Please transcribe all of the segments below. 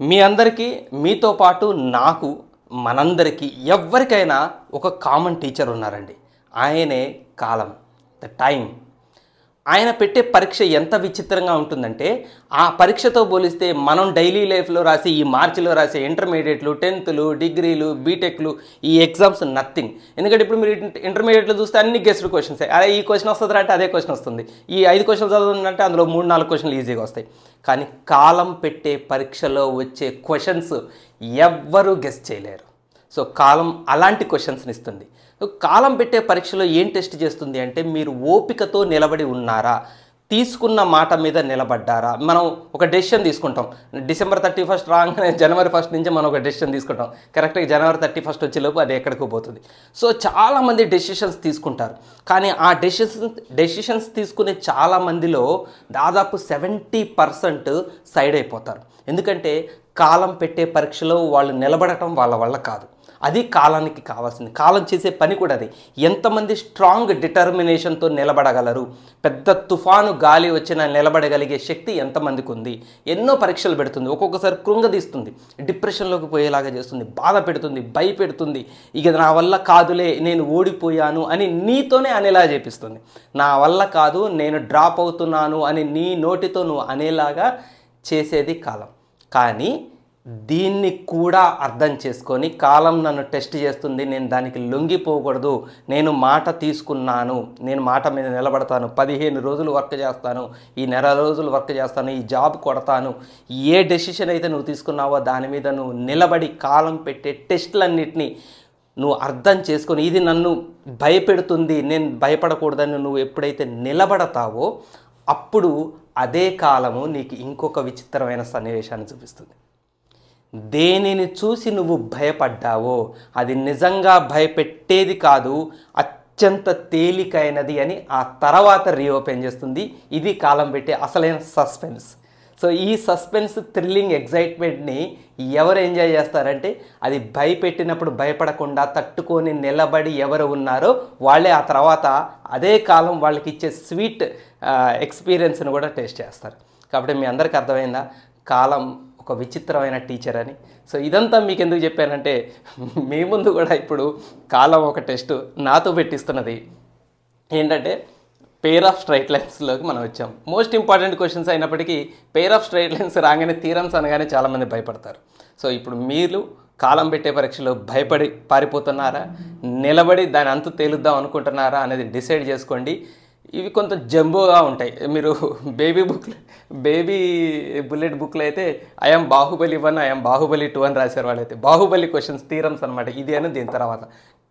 మీ అందరికీ మీతో పాటు నాకు మనందరికీ ఎవ్వరికైనా ఒక కామన్ టీచర్ ఉన్నారండి. ఆయనే కాలం, ద టైం. ఆయన పెట్టే పరీక్ష ఎంత విచిత్రంగా ఉంటుందంటే ఆ పరీక్షతో పోలిస్తే మనం డైలీ లైఫ్లో రాసి ఈ మార్చిలో రాసే ఇంటర్మీడియట్లు, 10th డిగ్రీలు, బీటెక్లు ఈ ఎగ్జామ్స్ నథింగ్. ఎందుకంటే ఇప్పుడు మీరు ఇంటర్మీడియట్లో చూస్తే అన్ని గెస్డ్ క్వశ్చన్స్. అదే ఈ క్వశ్చన్ వస్తుంది అంటే అదే క్వశ్చన్ వస్తుంది. ఈ 5 క్వశ్చన్లు చదువుతుందంటే అందులో 3-4 క్వశ్చన్లు ఈజీగా వస్తాయి. కానీ కాలం పెట్టే పరీక్షలో వచ్చే క్వశ్చన్స్ ఎవ్వరూ గెస్ చేయలేరు. సో కాలం అలాంటి క్వశ్చన్స్ని ఇస్తుంది. కాలం పెట్టే పరీక్షలో ఏం టెస్ట్ చేస్తుంది అంటే మీరు ఓపికతో నిలబడి ఉన్నారా, తీసుకున్న మాట మీద నిలబడ్డారా. మనం ఒక డెసిషన్ తీసుకుంటాం. December 31 రాగానే January 1 నుంచి మనం ఒక డెసిషన్ తీసుకుంటాం. కరెక్ట్గా January 31 వచ్చేలోపు అది ఎక్కడికి పోతుంది. సో చాలామంది డెసిషన్స్ తీసుకుంటారు. కానీ ఆ డెసిషన్స్ తీసుకునే చాలామందిలో దాదాపు 70% సైడ్ అయిపోతారు. ఎందుకంటే కాలం పెట్టే పరీక్షలో వాళ్ళు నిలబడటం వాళ్ళ వల్ల కాదు. అది కాలానికి కావాల్సింది. కాలం చేసే పని కూడా అది. ఎంతమంది స్ట్రాంగ్ డిటర్మినేషన్తో నిలబడగలరు, పెద్ద తుఫాను గాలి వచ్చినా నిలబడగలిగే శక్తి ఎంతమందికి ఉంది. ఎన్నో పరీక్షలు పెడుతుంది, ఒక్కొక్కసారి కృంగదీస్తుంది, డిప్రెషన్లోకి పోయేలాగా చేస్తుంది, బాధ పెడుతుంది, భయపెడుతుంది. ఇక నా వల్ల కాదులే, నేను ఓడిపోయాను అని నీతోనే అనేలా చేపిస్తుంది. నా వల్ల కాదు, నేను డ్రాప్ అవుతున్నాను అని నీ నోటితో నువ్వు అనేలాగా చేసేది కాలం. కానీ దీన్ని కూడా అర్థం చేసుకొని కాలం నన్ను టెస్ట్ చేస్తుంది, నేను దానికి లొంగిపోకూడదు, నేను మాట తీసుకున్నాను, నేను మాట మీద నిలబడతాను, 15 రోజులు వర్క్ చేస్తాను, ఈ నెల రోజులు వర్క్ చేస్తాను, ఈ జాబ్ కొడతాను, ఏ డెసిషన్ అయితే నువ్వు తీసుకున్నావో దాని మీద నువ్వు నిలబడి కాలం పెట్టే టెస్టులన్నిటినీ నువ్వు అర్థం చేసుకొని ఇది నన్ను భయపెడుతుంది, నేను భయపడకూడదని నువ్వు ఎప్పుడైతే నిలబడతావో అప్పుడు అదే కాలము నీకు ఇంకొక విచిత్రమైన సన్నివేశాన్ని చూపిస్తుంది. దేనిని చూసి నువ్వు భయపడ్డావో అది నిజంగా భయపెట్టేది కాదు, అత్యంత తేలికైనది అని ఆ తర్వాత రీఓపెన్ చేస్తుంది. ఇది కాలం పెట్టే అసలైన సస్పెన్స్. సో ఈ సస్పెన్స్, థ్రిల్లింగ్, ఎగ్జైట్మెంట్ని ఎవరు ఎంజాయ్ చేస్తారంటే అది భయపెట్టినప్పుడు భయపడకుండా తట్టుకొని నిలబడి ఎవరు ఉన్నారో వాళ్ళే ఆ తర్వాత అదే కాలం వాళ్ళకి ఇచ్చే స్వీట్ ఎక్స్పీరియన్స్ని కూడా టేస్ట్ చేస్తారు. కాబట్టి మీ అందరికీ అర్థమైందా కాలం ఒక విచిత్రమైన టీచర్ అని. సో ఇదంతా మీకు ఎందుకు చెప్పానంటే మీ ముందు కూడా ఇప్పుడు కాలం ఒక టెస్ట్ నాతో పెట్టిస్తున్నది. ఏంటంటే పెయిర్ ఆఫ్ స్ట్రైట్ లైన్స్లోకి మనం వచ్చాం. మోస్ట్ ఇంపార్టెంట్ క్వశ్చన్స్ అయినప్పటికీ పెయిర్ ఆఫ్ స్ట్రైట్ లైన్స్ రాగానే థీరమ్స్ అనగానే చాలామంది భయపడతారు. సో ఇప్పుడు మీరు కాలం పెట్టే పరీక్షలో భయపడి పారిపోతున్నారా, నిలబడి దాని అంతు తేలుద్దాం అనుకుంటున్నారా అనేది డిసైడ్ చేసుకోండి. ఇవి కొంత జంబోగా ఉంటాయి. మీరు బేబీ బుల్లెట్ బుక్లో అయితే ఐఎమ్ బాహుబలి 1, ఐఎమ్ బాహుబలి 2 అని రాశారు వాళ్ళైతే. బాహుబలి క్వశ్చన్స్, థీరమ్స్ అనమాట ఇది అని దీని తర్వాత.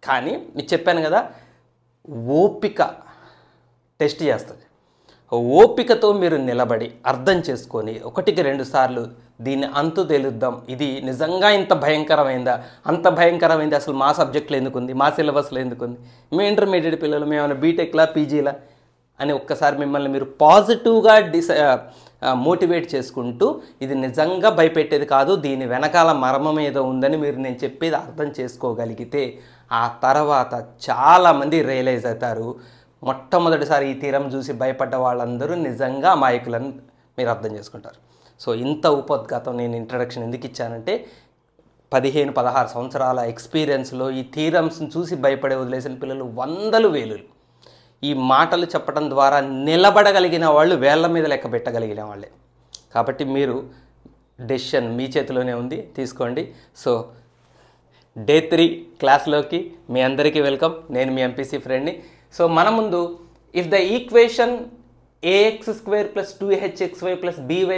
కానీ మీకు చెప్పాను కదా, ఓపిక టెస్ట్ చేస్తుంది. ఓపికతో మీరు నిలబడి అర్థం చేసుకొని 1-2 సార్లు దీన్ని అంతు తేలుద్దాం, ఇది నిజంగా ఇంత భయంకరమైందా, అంత భయంకరమైంది అసలు మా సబ్జెక్టులో ఎందుకుంది, మా సిలబస్లో ఎందుకుంది, మీ ఇంటర్మీడియట్ పిల్లలు మేమైనా బీటెక్లా పీజీలా అని ఒక్కసారి మిమ్మల్ని మీరు పాజిటివ్గా మోటివేట్ చేసుకుంటూ ఇది నిజంగా భయపెట్టేది కాదు, దీని వెనకాల మర్మం ఏదో ఉందని మీరు నేను చెప్పేది అర్థం చేసుకోగలిగితే ఆ తర్వాత చాలామంది రియలైజ్ అవుతారు. మొట్టమొదటిసారి ఈ తీరం చూసి భయపడ్డ వాళ్ళందరూ నిజంగా అమాయకులని మీరు అర్థం చేసుకుంటారు. సో ఇంత ఉపోద్ఘాతం నేను ఇంట్రడక్షన్ ఎందుకు ఇచ్చానంటే 15-16 సంవత్సరాల ఎక్స్పీరియన్స్లో ఈ థీరమ్స్ని చూసి భయపడే వదిలేసిన పిల్లలు వందలు వేలు. ఈ మాటలు చెప్పడం ద్వారా నిలబడగలిగిన వాళ్ళు వేళ్ల మీద లెక్క పెట్టగలిగిన వాళ్ళే. కాబట్టి మీరు డెసిషన్ మీ చేతిలోనే ఉంది, తీసుకోండి. సో Day 3 క్లాస్లోకి మీ అందరికీ వెల్కమ్. నేను మీ ఎంపీసీ ఫ్రెండ్ని. సో మన ముందు if the equation ax² + 2hxy + by²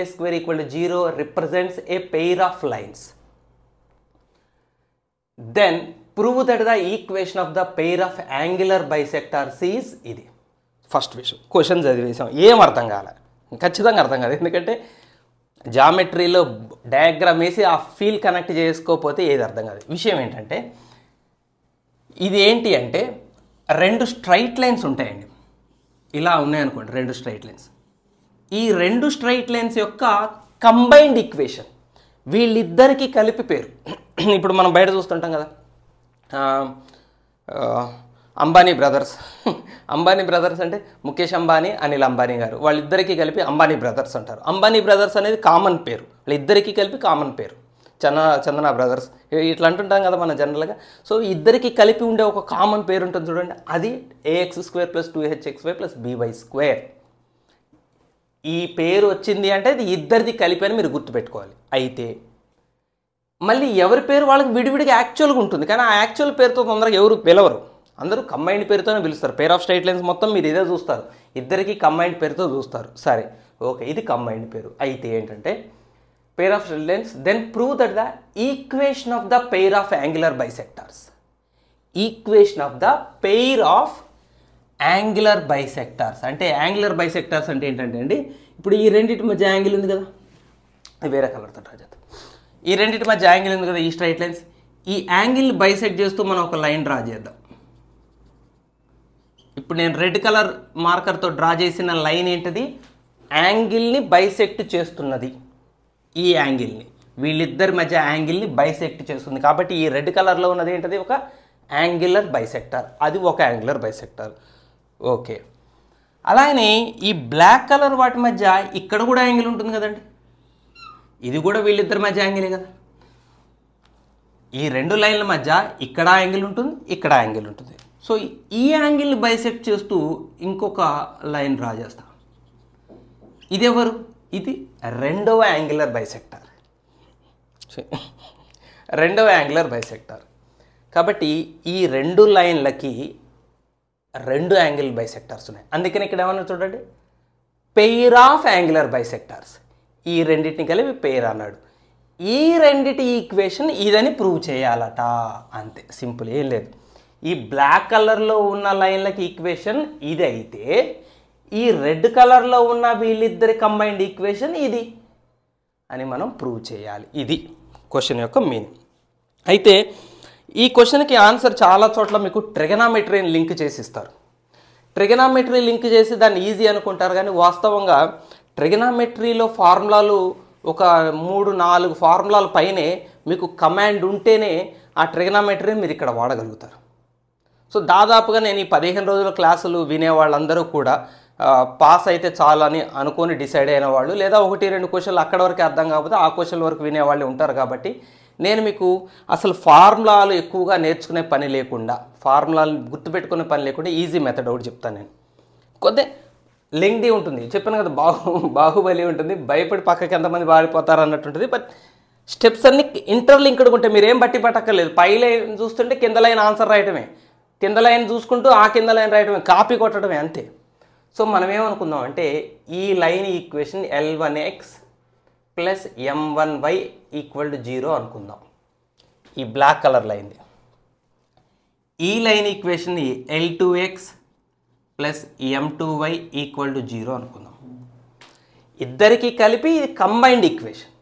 = 0 represents a pair of lines, then prove that the equation of the pair of angular bisectors is ఇది. ఫస్ట్ విషయం క్వశ్చన్ చదివేసాం, ఏం అర్థం కాలే, ఖచ్చితంగా అర్థం కాదు. ఎందుకంటే జామెట్రీలో డయాగ్రామ్ వేసి ఆ ఫీల్ కనెక్ట్ చేసుకోకపోతే ఏది అర్థం కాదు. విషయం ఏంటంటే ఇది ఏంటి అంటే 2 స్ట్రైట్ లైన్స్ ఉంటాయండి. ఇలా ఉన్నాయనుకోండి 2 స్ట్రైట్ లైన్స్. ఈ 2 స్ట్రైట్ లైన్స్ యొక్క కంబైన్డ్ ఈక్వేషన్ వీళ్ళిద్దరికీ కలిపి పేరు. ఇప్పుడు మనం బయట చూస్తుంటాం కదా అంబానీ బ్రదర్స్. అంబానీ బ్రదర్స్ అంటే ముఖేష్ అంబానీ, అనిల్ అంబానీ గారు, వాళ్ళిద్దరికీ కలిపి అంబానీ బ్రదర్స్ అంటారు. అంబానీ బ్రదర్స్ అనేది కామన్ పేరు, ఇద్దరికి కలిపి కామన్ పేరు. చందన బ్రదర్స్ ఇట్లా అంటుంటాం కదా మనం జనరల్గా. సో ఇద్దరికి కలిపి ఉండే ఒక కామన్ పేరు ఉంటుంది చూడండి, అది ax² + 2hxy + by². ఈ పేరు వచ్చింది అంటే అది ఇద్దరిది కలిపి అని మీరు గుర్తుపెట్టుకోవాలి. అయితే మళ్ళీ ఎవరి పేరు వాళ్ళకి విడివిడిగా యాక్చువల్గా ఉంటుంది, కానీ ఆ యాక్చువల్ పేరుతో తొందరగా ఎవరు పిలవరు, అందరూ కంబైన్డ్ పేరుతోనే పిలుస్తారు. పేర్ ఆఫ్ స్ట్రైట్ లైన్స్ మొత్తం మీరు ఇదే చూస్తారు, ఇద్దరికి కంబైన్డ్ పేరుతో చూస్తారు. సరే ఓకే, ఇది కంబైన్డ్ పేరు. అయితే ఏంటంటే pair of straight lines, then prove that the equation of the pair of angular bisectors. Equation of the pair of angular bisectors అంటే యాంగులర్ బైసెక్టార్స్ అంటే ఏంటంటే అండి, ఇప్పుడు ఈ రెండింటి మధ్య యాంగిల్ ఉంది కదా, వేరే కలర్తో డ్రా చేద్దాం. ఈ రెండింటి మధ్య యాంగిల్ ఉంది కదా, ఈ స్ట్రైట్ లైన్స్, ఈ యాంగిల్ని బైసెక్ట్ చేస్తూ మనం ఒక లైన్ డ్రా చేద్దాం. ఇప్పుడు నేను రెడ్ కలర్ మార్కర్తో డ్రా చేసిన లైన్ ఏంటది, యాంగిల్ని బైసెక్ట్ చేస్తున్నది. ఈ యాంగిల్ని, వీళ్ళిద్దరి మధ్య యాంగిల్ని బైసెక్ట్ చేస్తుంది. కాబట్టి ఈ రెడ్ కలర్లో ఉన్నది ఏంటది, ఒక యాంగులర్ బైసెక్టార్, అది ఒక యాంగులర్ బైసెక్టార్. ఓకే, అలాగే ఈ బ్లాక్ కలర్ వాటి మధ్య ఇక్కడ కూడా యాంగిల్ ఉంటుంది కదండి, ఇది కూడా వీళ్ళిద్దరి మధ్య యాంగిలే కదా. ఈ రెండు లైన్ల మధ్య ఇక్కడ యాంగిల్ ఉంటుంది, ఇక్కడ యాంగిల్ ఉంటుంది. సో ఈ యాంగిల్ని బైసెక్ట్ చేస్తూ ఇంకొక లైన్ డ్రా చేస్తాం. ఇది ఎవరు, ఇది రెండవ యాంగులర్ బైసెక్టార్, రెండవ యాంగులర్ బైసెక్టార్. కాబట్టి ఈ రెండు లైన్లకి రెండు యాంగిల్ బైసెక్టార్స్ ఉన్నాయి. అందుకని ఇక్కడ ఏమన్నా చూడండి, పెయిర్ ఆఫ్ యాంగులర్ బైసెక్టార్స్, ఈ రెండింటిని కలిపి పెయిర్ అన్నాడు. ఈ రెండిటి ఈక్వేషన్ ఇదని ప్రూవ్ చేయాలట, అంతే, సింపుల్, ఏం లేదు. ఈ బ్లాక్ కలర్లో ఉన్న లైన్లకి ఈక్వేషన్ ఇది అయితే, ఈ రెడ్ కలర్లో ఉన్న వీళ్ళిద్దరి కంబైన్డ్ ఈక్వేషన్ ఇది అని మనం ప్రూవ్ చేయాలి. ఇది క్వశ్చన్ యొక్క మీనింగ్. అయితే ఈ క్వశ్చన్కి ఆన్సర్ చాలా చోట్ల మీకు ట్రిగనామెట్రీని లింక్ చేసి ఇస్తారు. ట్రిగనామెట్రీ లింక్ చేసి దాన్ని ఈజీ అనుకుంటారు, కానీ వాస్తవంగా ట్రిగనామెట్రీలో ఫార్ములాలు ఒక 3-4 ఫార్ములాల పైనే మీకు కమాండ్ ఉంటేనే ఆ ట్రిగనామెట్రీని మీరు ఇక్కడ వాడగలుగుతారు. సో దాదాపుగా నేను ఈ 15 రోజుల క్లాసులు వినే వాళ్ళందరూ కూడా పాస్ అయితే చాలని అనుకొని డిసైడ్ అయిన వాళ్ళు, లేదా 1-2 క్వశ్చన్లు అక్కడ వరకు అర్థం కాకపోతే ఆ క్వశ్చన్ వరకు వినేవాళ్ళు ఉంటారు. కాబట్టి నేను మీకు అసలు ఫార్ములాలు ఎక్కువగా నేర్చుకునే పని లేకుండా, ఫార్ములాలు గుర్తుపెట్టుకునే పని లేకుండా ఈజీ మెథడ్ ఒకటి చెప్తాను నేను. కొద్దిగా లెంగ్దీ ఉంటుంది, చెప్పాను కదా, బాహుబలి ఉంటుంది, భయపడి పక్కకి ఎంతమంది పారిపోతారు అన్నట్టు ఉంటుంది. బట్ స్టెప్స్ అన్ని ఇంటర్లింక్డ్ ఉంటే మీరేం బట్టి పట్టక్కర్లేదు. పై లైన్ చూస్తుంటే కింద లైన్ ఆన్సర్ రాయటమే, కింద లైన్ చూసుకుంటూ ఆ కింద లైన్ రాయటమే, కాపీ కొట్టడమే, అంతే. సో మనం ఏమనుకుందాం అంటే ఈ లైన్ ఈక్వేషన్ L1x + M1y = 0 అనుకుందాం. ఈ బ్లాక్ కలర్ లైన్, ఈ లైన్ ఈక్వేషన్ L2x + M2y = 0 అనుకుందాం. ఇద్దరికి కలిపి ఇది కంబైన్డ్ ఈక్వేషన్.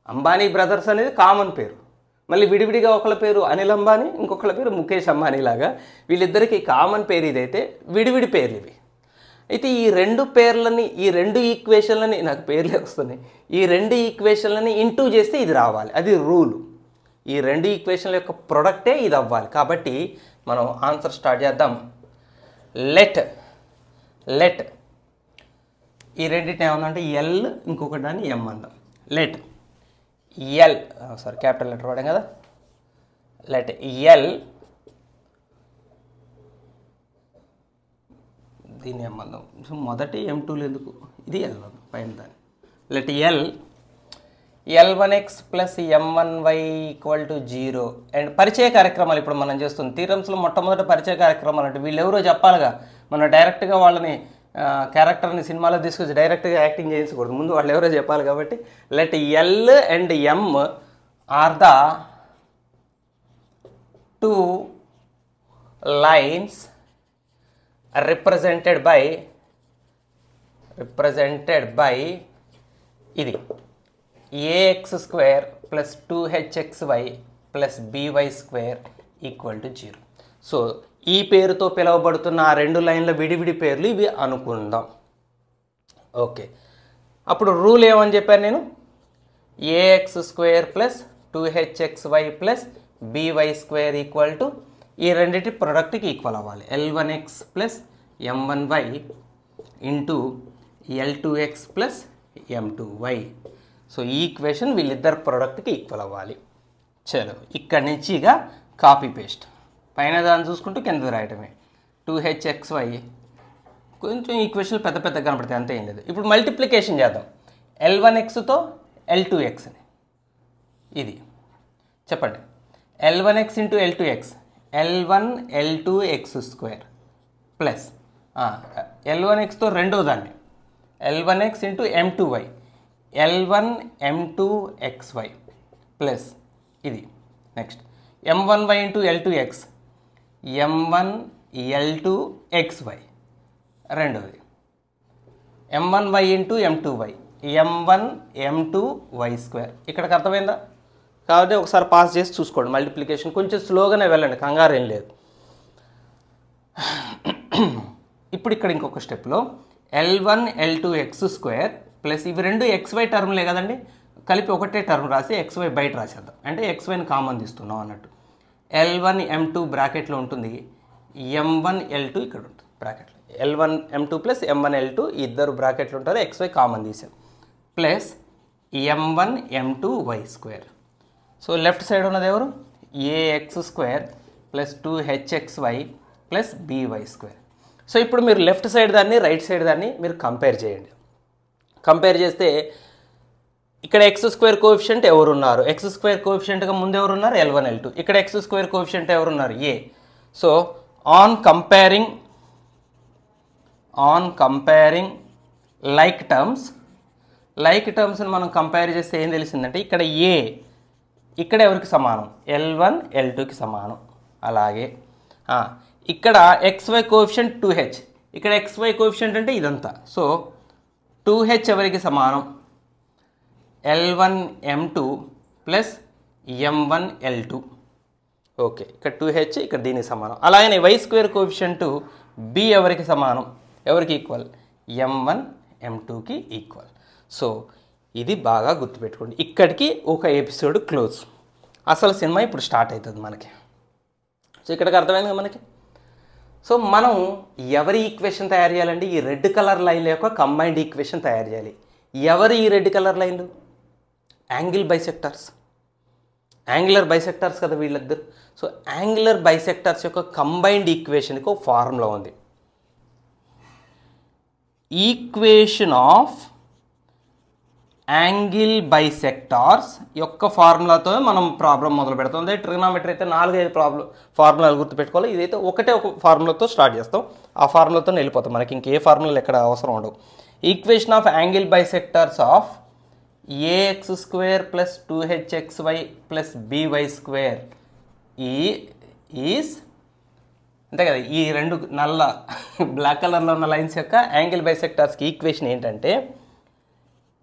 అంబానీ బ్రదర్స్ అనేది కామన్ పేరు, మళ్ళీ విడివిడిగా ఒకళ్ళ పేరు అనిల్ అంబానీ, ఇంకొకళ్ళ పేరు ముఖేష్ అంబానీ లాగా, వీళ్ళిద్దరికి కామన్ పేరు ఇదైతే, విడివిడి పేర్లు ఇవి. అయితే ఈ రెండు పేర్లని, ఈ రెండు ఈక్వేషన్లని, నాకు పేర్లే వస్తున్నాయి, ఈ రెండు ఈక్వేషన్లని ఇంటూ చేస్తే ఇది రావాలి, అది రూలు. ఈ రెండు ఈక్వేషన్ల యొక్క ప్రొడక్టే ఇది అవ్వాలి. కాబట్టి మనం ఆన్సర్ స్టార్ట్ చేద్దాం. లెట్ ఈ రెండింటిని ఏమన్నా ఎల్, ఇంకొకటి దాన్ని ఎం అందాం. Let L, sorry capital letter వాడాం కదా, లెట్ ఎల్, దీన్ని ఏమందాం, మొదటి M2 ఎందుకు, ఇది ఎల్ పైన దాన్ని. Let l L1x + M1y = 0. And పరిచయ కార్యక్రమాలు ఇప్పుడు మనం చేస్తుంది. థీరమ్స్లో మొట్టమొదటి పరిచయ కార్యక్రమాలు అంటే వీళ్ళు ఎవరో చెప్పాలిగా, మనం డైరెక్ట్గా వాళ్ళని క్యారెక్టర్ని సినిమాలో తీసుకొచ్చి డైరెక్ట్గా యాక్టింగ్ చేయించకూడదు, ముందు వాళ్ళు ఎవరో చెప్పాలి. కాబట్టి let L and M are the 2 lines represented by ఇది ax² + 2hxy + by² = 0. సో ఈ పేరుతో పిలువబడుతున్న ఆ రెండు లైన్ల విడివిడి పేర్లు ఇవి అనుకుందాం. ఓకే, అప్పుడు రూల్ ఏమని చెప్పాను నేను, ax² + 2hxy + by² ఈ రెండింటి ప్రొడక్ట్కి ఈక్వల్ అవ్వాలి. L1x + M1y × L2x + M2y. So ఈ ఈక్వేషన్ వీళ్ళిద్దరు ప్రోడక్ట్కి ఈక్వల్ అవ్వాలి. చలో ఇక్కడి నుంచి ఇక కాపీ పేస్ట్ పైన దాన్ని చూసుకుంటూ కింద రాయటమే. 2hxy కొంచెం ఈక్వేషన్ పెద్ద పెద్దగా కనపడతాయి, అంతే ఏం లేదు. ఇప్పుడు మల్టిప్లికేషన్ చేద్దాం. L1xతో L2xని, ఇది చెప్పండి. L1x into L2x, L1 L2x² plus L1xతో రెండో దాన్ని L1x into M2y, L1 M2xy plus ఇది. Next M1y into L2x, M1 L2xy రెండోది. M1y into M2y, M1 M2y². ఇక్కడికి అర్థమైందా? కాబట్టి ఒకసారి పాస్ చేసి చూసుకోండి. మల్టిప్లికేషన్ కొంచెం స్లోగానే వెళ్ళండి, కంగారు ఏం లేదు. ఇప్పుడు ఇక్కడ ఇంకొక స్టెప్లో L1 L2x² ప్లస్ ఇవి రెండు xy టర్మ్లే కదండి, కలిపి ఒకటే టర్మ్ రాసి xy బయట రాసేద్దాం. అంటే xyని కామన్ తీస్తున్నాం అన్నట్టు. L1 M2 బ్రాకెట్లో ఉంటుంది, M1 L2 ఇక్కడ ఉంటుంది బ్రాకెట్లో. L1 M2 plus M1 L2 ఇద్దరు బ్రాకెట్లు ఉంటారు, xy కామన్ తీసాం. Plus M1 M2y². So left side ఉన్నది ఎవరు? ax² plus 2hxy plus by². So ఇప్పుడు మీరు లెఫ్ట్ సైడ్ దాన్ని రైట్ సైడ్ దాన్ని మీరు కంపేర్ చేయండి. కంపేర్ చేస్తే ఇక్కడ x² కోఎఫిషియంట్ ఎవరున్నారు? x² కోఎఫిషియంట్గా ముందు ఎవరున్నారు? L1 L2. ఇక్కడ x² కోఎఫిషియంట్ ఎవరున్నారు? a. So on comparing like టర్మ్స్ని మనం కంపేర్ చేస్తే ఏం తెలిసిందంటే ఇక్కడ a ఇక్కడ ఎవరికి సమానం? L1 L2కి సమానం. అలాగే ఇక్కడ xy కోఎఫిషియంట్ 2h, ఇక్కడ xy కోఎఫిషియంట్ అంటే ఇదంతా. సో 2h ఎవరికి సమానం? L1 M2 plus M1 L2. Okay, ఇక్కడ 2h ఇక్కడ దీనికి సమానం. అలాగనే y² కోఎఫిషియంట్ b ఎవరికి సమానం? ఎవరికి ఈక్వల్? M1 M2కి equal. సో ఇది బాగా గుర్తుపెట్టుకోండి. ఇక్కడికి ఒక ఎపిసోడ్ క్లోజ్. అసలు సినిమా ఇప్పుడు స్టార్ట్ అవుతుంది మనకి. సో ఇక్కడికి అర్థమైంది కదా మనకి. సో మనం ఎవరి ఈక్వేషన్ తయారు చేయాలండి? ఈ రెడ్ కలర్ లైన్ల యొక్క కంబైన్డ్ ఈక్వేషన్ తయారు చేయాలి. ఎవరు ఈ రెడ్ కలర్ లైన్లు? యాంగిల్ బైసెక్టర్స్, యాంగులర్ బైసెక్టర్స్ కదా వీళ్ళిద్దరు. సో యాంగులర్ బైసెక్టర్స్ యొక్క కంబైన్డ్ ఈక్వేషన్కి ఒక ఫార్ములా ఉంది. ఈక్వేషన్ ఆఫ్ యాంగిల్ బైసెక్టార్స్ యొక్క ఫార్ములాతో మనం ప్రాబ్లం మొదలు పెడతాం. అదే ట్రిగ్నామెట్రీ అయితే 4-5 ఫార్ములాలు గుర్తుపెట్టుకోవాలి. ఇదైతే ఒక ఫార్ములాతో స్టార్ట్ చేస్తాం, ఆ ఫార్ములాతో వెళ్ళిపోతాం. మనకి ఇంకే ఫార్ములాలు ఎక్కడ అవసరం ఉండవు. Equation of angle bisectors of ax² plus 2hxy plus by² is అంతే కదా. ఈ రెండు నల్ల బ్లాక్ కలర్లో ఉన్న లైన్స్ యొక్క యాంగిల్ బైసెక్టార్స్కి ఈక్వేషన్ ఏంటంటే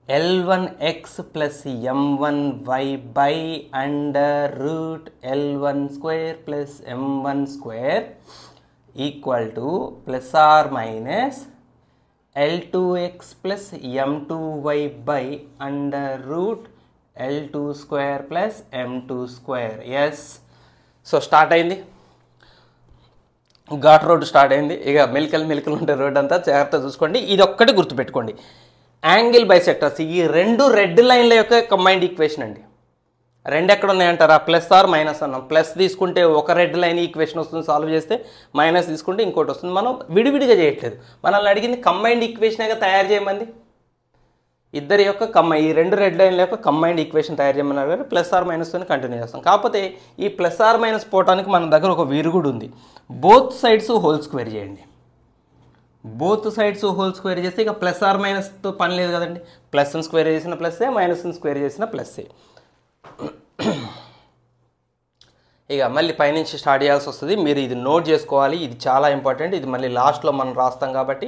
L1x plus M1y by under root L1² plus M1² equal to plus or minus L2x plus M2y by under root L2² plus M2². Yes, so start అయింది, ఘాట్ రోడ్ స్టార్ట్ అయింది. ఇక మెలికలు ఉండే road అంతా జాగ్రత్తగా చూసుకోండి. ఇది ఒక్కటి గుర్తుపెట్టుకోండి, యాంగిల్ బైసెక్టర్స్ ఈ రెండు రెడ్ లైన్ల యొక్క కంబైన్డ్ ఈక్వేషన్ అండి. రెండు ఎక్కడ ఉన్నాయంటారా? ప్లస్ ఆర్ మైనస్ అన్నాం. ప్లస్ తీసుకుంటే ఒక రెడ్ లైన్ ఈక్వేషన్ వస్తుంది సాల్వ్ చేస్తే, మైనస్ తీసుకుంటే ఇంకోటి వస్తుంది. మనం విడివిడిగా చేయట్లేదు, మనల్ని అడిగింది కంబైన్డ్ ఈక్వేషన్గా తయారు చేయమంది. ఇద్దరి యొక్క ఈ రెండు రెడ్ లైన్ల యొక్క కంబైన్డ్ ఈక్వేషన్ తయారు చేయమన్నారు కానీ ప్లస్ ఆర్ మైనస్తో కంటిన్యూ చేస్తాం. కాకపోతే ఈ ప్లస్ ఆర్ మైనస్ పోవటానికి మన దగ్గర ఒక విరుగుడు ఉంది. బోత్ సైడ్స్ హోల్ స్క్వేర్ చేయండి. బోత్ సైడ్స్ హోల్ స్క్వేర్ చేస్తే ఇక ప్లస్ ఆర్ మైనస్తో పని లేదు కదండి. ప్లస్ని స్క్వేర్ చేసిన ప్లస్సే, మైనస్ని స్క్వేర్ చేసిన ప్లస్సే. ఇక మళ్ళీ పైనుంచి స్టార్ట్ చేయాల్సి వస్తుంది. మీరు ఇది నోట్ చేసుకోవాలి, ఇది చాలా ఇంపార్టెంట్. ఇది మళ్ళీ లాస్ట్లో మనం రాస్తాం కాబట్టి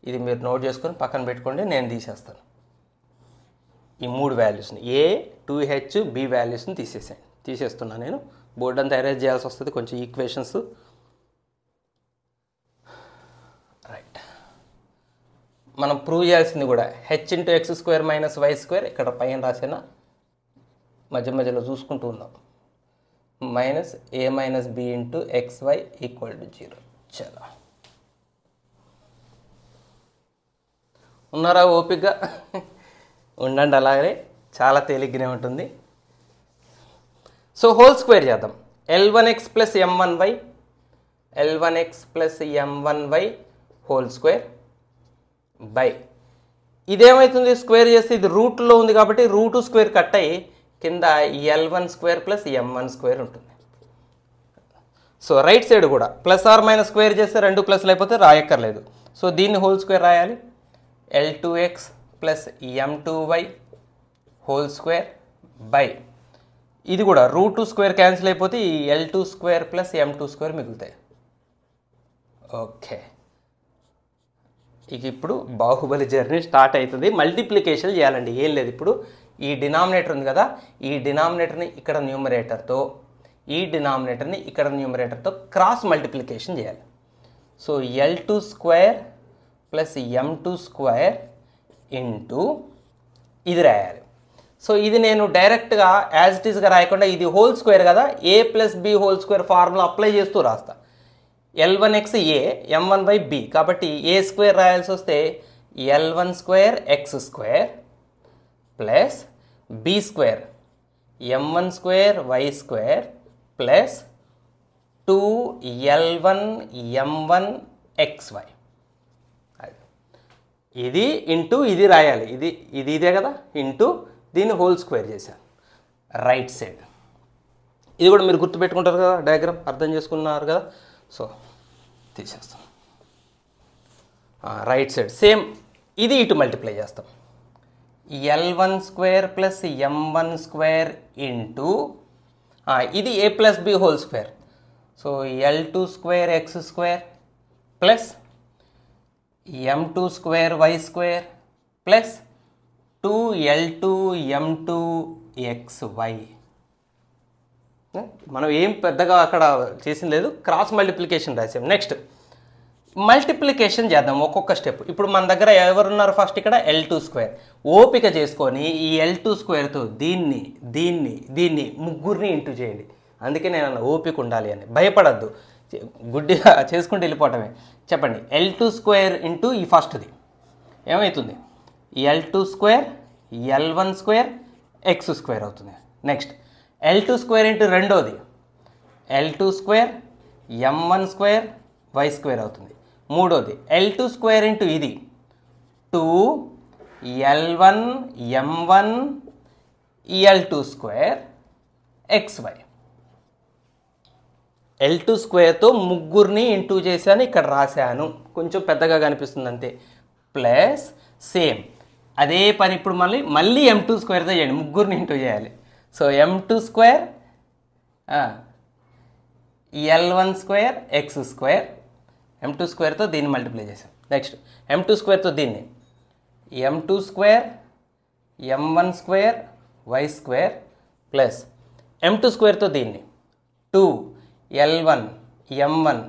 ఇది మీరు నోట్ చేసుకొని పక్కన పెట్టుకోండి. నేను తీసేస్తాను ఈ 3 వాల్యూస్ని, a 2h b వాల్యూస్ని తీసేస్తున్నాను నేను. బోర్డు అంతా అరేంజ్ చేయాల్సి వస్తుంది, కొంచెం ఈక్వేషన్స్. రైట్, మనం ప్రూవ్ చేయాల్సింది కూడా h into x² minus y² ఇక్కడ పైన రాసిన మధ్యలో చూసుకుంటూ ఉన్నాం. Minus a minus b into xy equal to 0. చాలా ఉన్నారా? ఓపికగా ఉండండి అలాగే. చాలా తేలిగ్గానే ఉంటుంది. సో హోల్ స్క్వేర్ చేద్దాం. L1x plus M1y L1x plus M1y whole square by ఇదేమవుతుంది, స్క్వేర్ చేస్తే ఇది రూట్లో ఉంది కాబట్టి రూట్ స్క్వేర్ కట్ అయ్యి కింద L1 square plus M1 square ఉంటుంది. సో రైట్ సైడ్ కూడా ప్లస్ ఆర్ మైనస్ స్క్వేర్ చేస్తే రెండు ప్లస్లు అయిపోతే రాయక్కర్లేదు. సో దీన్ని హోల్ స్క్వేర్ రాయాలి. L2x plus M2y whole square by ఇది కూడా రూట్ స్క్వేర్ క్యాన్సిల్ అయిపోతే ఈ L2 square plus M2 square మిగులుతాయి. ఓకే, ఇక ఇప్పుడు బాహుబలి జర్నీ స్టార్ట్ అవుతుంది. మల్టిప్లికేషన్ చేయాలండి, ఏం లేదు. ఇప్పుడు ఈ డినామినేటర్ ఉంది కదా, ఈ డినామినేటర్ని ఇక్కడ న్యూమరేటర్తో, ఈ డినామినేటర్ని ఇక్కడ న్యూమరేటర్తో క్రాస్ మల్టిప్లికేషన్ చేయాలి. So L2 square plus M2 square into ఇది రాయాలి. సో ఇది నేను డైరెక్ట్గా యాజ్ ఇట్ ఈస్గా రాయకుండా ఇది హోల్ స్క్వేర్ కదా, A plus B whole square formula apply చేస్తూ రాస్తా. L1x A M1 B కాబట్టి A స్క్వేర్ రాయాల్సి వస్తే L1 square X square plus B square M1 square why square plus 2L1 M1 XY. ఇది ఇంటూ ఇది రాయాలి, ఇదే కదా, ఇంటూ దీన్ని హోల్ స్క్వేర్ చేశాను రైట్ సైడ్. ఇది కూడా మీరు గుర్తుపెట్టుకుంటారు కదా, డయాగ్రామ్ అర్థం చేసుకున్నారు కదా. సో తీసేస్తాం రైట్ సైడ్. సేమ్ ఇది ఇటు మల్టిప్లై చేస్తాం. L1 square plus M1 square into ఇది A plus B whole square. So L2 square X square plus M2 square why square plus 2L2 M2 XY. మనం ఏం పెద్దగా అక్కడ చేసింది లేదు, క్రాస్ మల్టిప్లికేషన్ రాసాం. నెక్స్ట్ మల్టిప్లికేషన్ చేద్దాం ఒక్కొక్క స్టెప్. ఇప్పుడు మన దగ్గర ఎవరున్నారు, ఫస్ట్ ఇక్కడ L2 స్క్వేర్. ఓపిక చేసుకొని ఈ L2 స్క్వేర్తో దీన్ని దీన్ని దీన్ని ముగ్గురిని ఇంటూ చేయండి. అందుకే నేను ఓపిక ఉండాలి అని, భయపడద్దు, గుడ్డిగా చేసుకుంటూ వెళ్ళిపోవటమే. చెప్పండి, L2 స్క్వేర్ ఇంటూ ఈ ఫస్ట్ది ఏమవుతుంది, L2 square L1 square X square అవుతుంది. నెక్స్ట్ L2 స్క్వేర్ ఇంటూ రెండోది L2 square M1 square y square అవుతుంది. మూడోది L2 స్క్వేర్ ఇంటూ ఇది 2L1 M1 L2 square XY. L2 స్క్వేర్తో ముగ్గురిని ఇంటూ చేశాను, ఇక్కడ రాశాను, కొంచెం పెద్దగా కనిపిస్తుంది అంతే. ప్లస్ సేమ్ అదే పని ఇప్పుడు మళ్ళీ M2 స్క్వేర్తో చేయండి, ముగ్గురిని ఇంటూ చేయాలి. So M2 square L1 square X square, M2 స్క్వేర్తో దీన్ని మల్టిప్లై చేసాం. నెక్స్ట్ M2 స్క్వేర్తో దీన్ని M2 square M1 square why square plus M2 స్క్వేర్తో దీన్ని 2L1 M1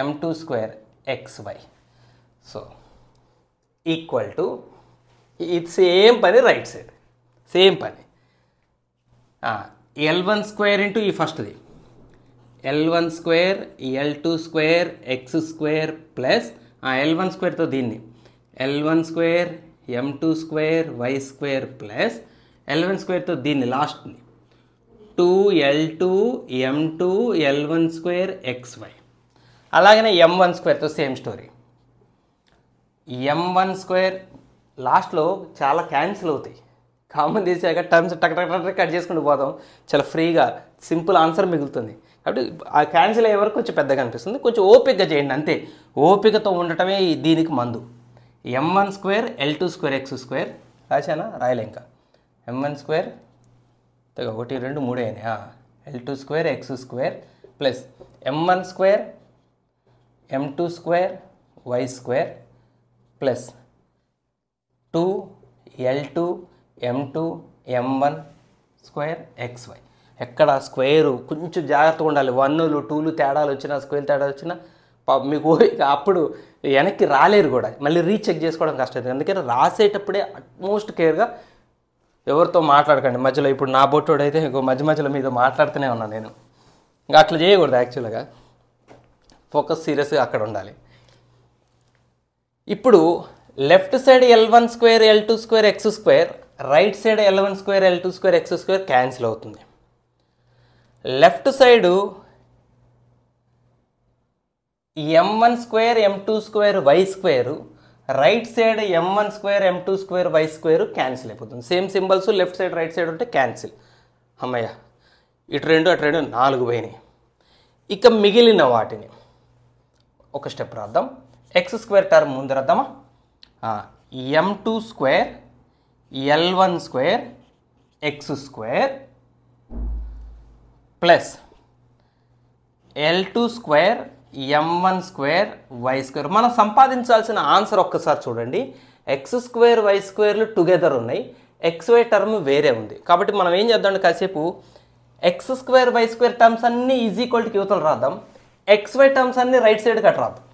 M2 square XY. So equal to ఇది సేమ్ పని రైట్ సైడ్, సేమ్ పని. L1 స్క్వేర్ ఇంటూ ఈ ఫస్ట్ది L1 square L2 square X square plus L1 స్క్వేర్తో దీన్ని L1 square M2 square why square plus L1 స్క్వేర్తో దీన్ని లాస్ట్ని 2L2 M2 L1 square XY. అలాగనే M1 స్క్వేర్తో same story. M1 square లాస్ట్లో చాలా క్యాన్సిల్ అవుతాయి, కామన్ తీసాక టర్మ్స్ టక్ టక్ టక్ కట్ చేసుకుంటూ పోతాం, చాలా ఫ్రీగా సింపుల్ ఆన్సర్ మిగులుతుంది. కాబట్టి ఆ క్యాన్సిల్ అయ్యే వరకు కొంచెం పెద్దగా అనిపిస్తుంది, కొంచెం ఓపికగా చేయండి అంతే. ఓపికతో ఉండటమే దీనికి మందు. M1 square L2 square X square రాశానా, రాయలే ఇంకా. M1 స్క్వేర్ 1 2 3 అయినాయి. L2 square X square plus M1 square M2 square why square plus 2L2 M2 M1 square XY. ఎక్కడ స్క్వేరు కొంచెం జాగ్రత్తగా ఉండాలి, 1లు 2లు తేడాలు వచ్చినా, స్క్వేర్ తేడాలు వచ్చినా మీకు అప్పుడు వెనక్కి రాలేరు కూడా, మళ్ళీ రీచెక్ చేసుకోవడం కష్టం. అందుకని రాసేటప్పుడే అట్మోస్ట్ కేర్గా ఎవరితో మాట్లాడకండి మధ్యలో. ఇప్పుడు నా బొట్టోడు అయితే ఇంకో మధ్యలో మీతో మాట్లాడుతూనే ఉన్నాను నేను, ఇంకా అట్లా చేయకూడదు. యాక్చువల్గా ఫోకస్ సీరియస్గా అక్కడ ఉండాలి. ఇప్పుడు left side L1 square L2 square X square right side L1 square L2 square X square cancel అవుతుంది. Left side m1 square m2 square y square, right side m1 square m2 square y square cancel అయిపోతుంది. Same symbols left side right side ఉంటే cancel. అమ్మయ్య, ఇటు రెండు అటు రెండు 4 పోయినాయి. ఇక మిగిలిన వాటిని ఒక స్టెప్ రాద్దాం. ఎక్స్ స్క్వేర్ టర్మ్ ముందు రాద్దామా. m2 square L1 square X square plus L2 square m1 square y square. మనం సంపాదించాల్సిన ఆన్సర్ ఒక్కసారి చూడండి. ఎక్స్ స్క్వేర్ వై స్క్వేర్లు టుగెదర్ ఉన్నాయి, ఎక్స్వై టర్మ్ వేరే ఉంది. కాబట్టి మనం ఏం చేద్దాం, కాసేపు X square why square terms అన్నీ ఈక్వల్ టు యువతలు రాద్దాం, ఎక్స్వై టర్మ్స్ అన్నీ రైట్ సైడ్ కట్ రాద్దాం.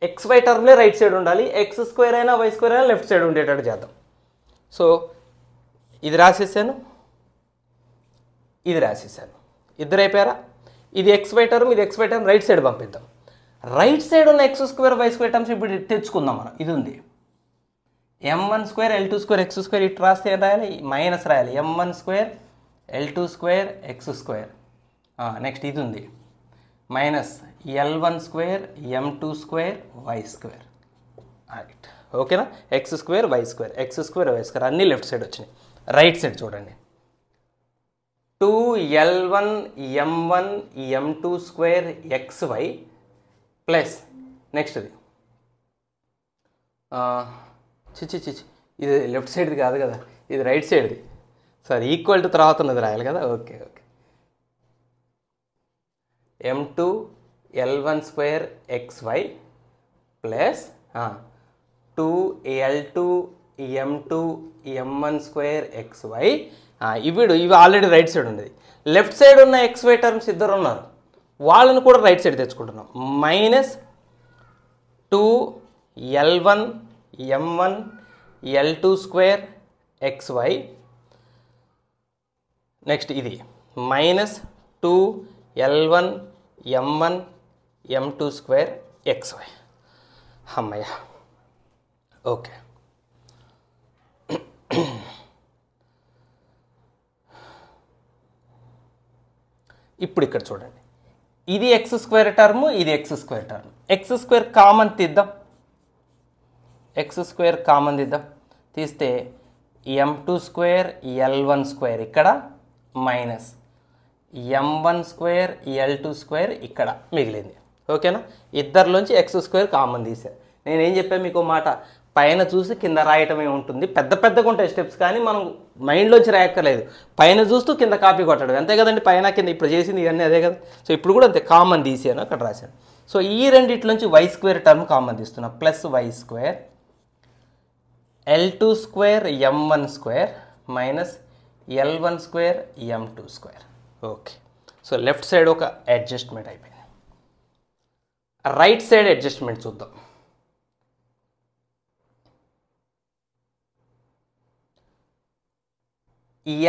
ఎక్స్వై టర్మ్లే రైట్ సైడ్ ఉండాలి, ఎక్స్ స్క్వేర్ అయినా వై స్క్వేర్ అయినా లెఫ్ట్ సైడ్ ఉండేటట్టు చేద్దాం. సో ఇది రాసేసాను, ఇది రాసేసాను, ఇద్దరు అయిపోయారా. ఇది ఎక్స్వై టర్మ్, ఇది ఎక్స్వై టర్మ్ రైట్ సైడ్ పంపిద్దాం. రైట్ సైడ్ ఉన్న x square why square terms ఇప్పుడు తెచ్చుకుందాం మనం. ఇది ఉంది m1 square L2 square X square, ఇటు రాస్తే ఏం రాయాలి, మైనస్ రాయాలి. m1 square L2 square X square. Next ఇది ఉంది minus L1 square m2 square why square. Right, ఓకేనా. X square why square, X square why square అన్నీ లెఫ్ట్ సైడ్ వచ్చినాయి. రైట్ సైడ్ చూడండి, 2L1 m1 m2 square xy plus next ఇది చిచి ఇది left సైడ్ది కాదు కదా, ఇది రైట్ సైడ్ది. సారీ, ఈక్వల్ టు తర్వాత ఉన్నది రాయాలి కదా. Okay okay, m2 L1 square xy plus 2L2 m2 m1 square xy. ఇవి ఆల్రెడీ రైట్ సైడ్ ఉండేది. లెఫ్ట్ సైడ్ ఉన్న ఎక్స్వై టర్మ్స్ ఇద్దరు ఉన్నారు, వాళ్ళని కూడా రైట్ సైడ్ తెచ్చుకుంటున్నాం. Minus 2L1 m1 L2 square xy. Next ఇది minus 2L1 m1 m2 square xy. అమ్మయ్య, ఓకే. ఇప్పుడు ఇక్కడ చూడండి, ఇది ఎక్స్ స్క్వేర్ టర్మ్, ఇది x square term. X square common తీద్దాం, ఎక్స్ స్క్వేర్ కామన్ తీద్దాం. తీస్తే m2 స్క్వేర్ L1 స్క్వేర్ ఇక్కడ minus m1 square L2 square ఇక్కడ మిగిలింది. ఓకేనా. ఇద్దరిలోంచి ఎక్స్ స్క్వేర్ కామన్ తీసాను. నేనేం చెప్పాను మీకు మాట, పైన చూసి కింద రాయటమే ఉంటుంది. పెద్ద పెద్దగా ఉంటాయి స్టెప్స్, కానీ మనం మైండ్లోంచి రాయక్కర్లేదు. పైన చూస్తూ కింద కాపీ కొట్టడం అంతే కదండి. పైన కింద ఇప్పుడు చేసింది ఇవన్నీ అదే కదా. సో ఇప్పుడు కూడా అంతే, కామన్ తీసాను, అక్కడ రాశాను. సో ఈ రెండిట్లోంచి వై స్క్వేర్ టర్మ్ కామన్ తీస్తున్నా. Plus y square L2 square m1 square minus L1 square m2 స్క్వేర్. ఓకే. సో లెఫ్ట్ సైడ్ ఒక అడ్జస్ట్మెంట్ అయిపోయింది. రైట్ సైడ్ అడ్జస్ట్మెంట్ చూద్దాం.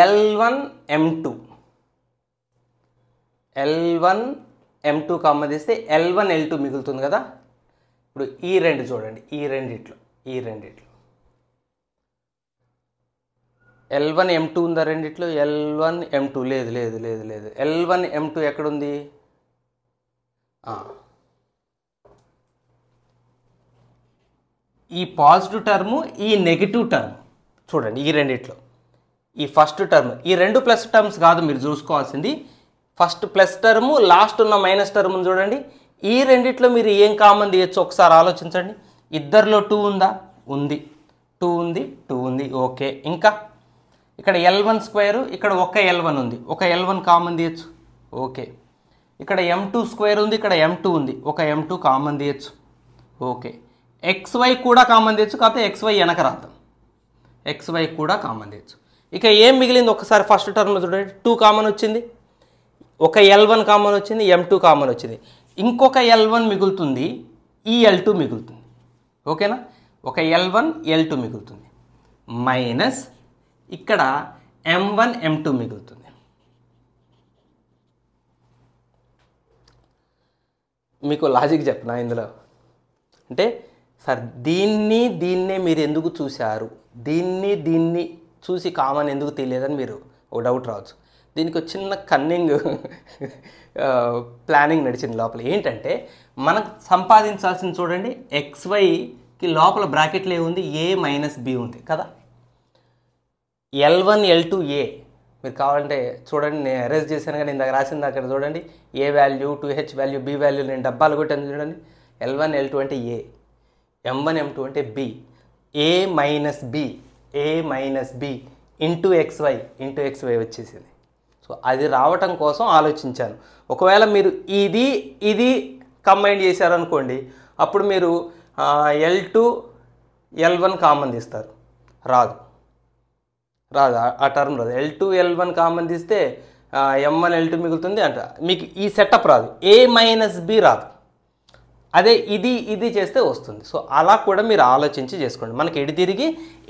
L1 m2 కామన్ తీస్తే L1 L2 మిగులుతుంది కదా. ఇప్పుడు ఈ రెండు చూడండి, ఈ రెండిట్లో L1 m2 ఉందా రెండిట్లో? L1 m2 లేదు లేదు లేదు లేదు. L1 m2 ఎక్కడుంది? ఈ పాజిటివ్ టర్ము, ఈ నెగిటివ్ టర్మ్ చూడండి. ఈ రెండిట్లో ఈ ఫస్ట్ టర్మ్, ఈ రెండు ప్లస్ టర్మ్స్ కాదు మీరు చూసుకోవాల్సింది. ఫస్ట్ ప్లస్ టర్ము, లాస్ట్ ఉన్న మైనస్ టర్మ్ని చూడండి. ఈ రెండిట్లో మీరు ఏం కామన్ తీయచ్చు ఒకసారి ఆలోచించండి. ఇద్దరిలో 2 ఉందా? ఉంది. 2 ఉంది, 2 ఉంది. ఓకే. ఇంకా ఇక్కడ L1 స్క్వేరు, ఇక్కడ ఒక L1 ఉంది, ఒక L1 కామన్ తీయచ్చు. ఓకే. ఇక్కడ m2 స్క్వేర్ ఉంది, ఇక్కడ m2 ఉంది, ఒక m2 కామన్ తీయచ్చు. ఓకే. XY కూడా కామన్ తీయచ్చు, కాకపోతే XY వెనక రాద్దాం. XY కూడా కామన్ తీయచ్చు. ఇక ఏం మిగిలింది ఒకసారి ఫస్ట్ టర్మ్లో చూడండి. 2 కామన్ వచ్చింది, ఒక L1 కామన్ వచ్చింది, m2 కామన్ వచ్చింది, ఇంకొక L1 మిగులుతుంది, ఈ L2 మిగులుతుంది. ఓకేనా. ఒక L1 L2 మిగులుతుంది, మైనస్ ఇక్కడ m1 m2 మిగులుతుంది. మీకు లాజిక్ చెప్పనా ఇందులో అంటే సార్ దీన్నే మీరు ఎందుకు చూశారు, దీన్ని చూసి కామన్ ఎందుకు తెలియదని మీరు ఒక డౌట్ రావచ్చు. దీనికి ఒక చిన్న కన్నింగ్ ప్లానింగ్ నడిచింది లోపల. ఏంటంటే మనకు సంపాదించాల్సింది చూడండి, XYకి లోపల బ్రాకెట్లో ఏముంది, A మైనస్ B ఉంది కదా. L1 L2 A మీరు కావాలంటే చూడండి, నేను అరేంజ్ చేశాను కానీ ఇందాక రాసింది అక్కడ చూడండి, A value 2H value B value నేను డబ్బాలు కొట్టాను చూడండి. L1 L2 అంటే A, M1 M2 అంటే B, A minus B into XY వచ్చేసింది. సో అది రావటం కోసం ఆలోచించాను. ఒకవేళ మీరు ఇది కంబైన్ చేశారనుకోండి, అప్పుడు మీరు L2 L1 కామన్ తీస్తారు, రాదు ఆ టర్మ్ రాదు. L2 L1 కామన్ తీస్తే M1 L2 మిగులుతుంది అంట. మీకు ఈ సెటప్ రాదు, A మైనస్ B రాదు. అదే ఇది చేస్తే వస్తుంది. సో అలా కూడా మీరు ఆలోచించి చేసుకోండి. మనకి ఎడి తిరిగి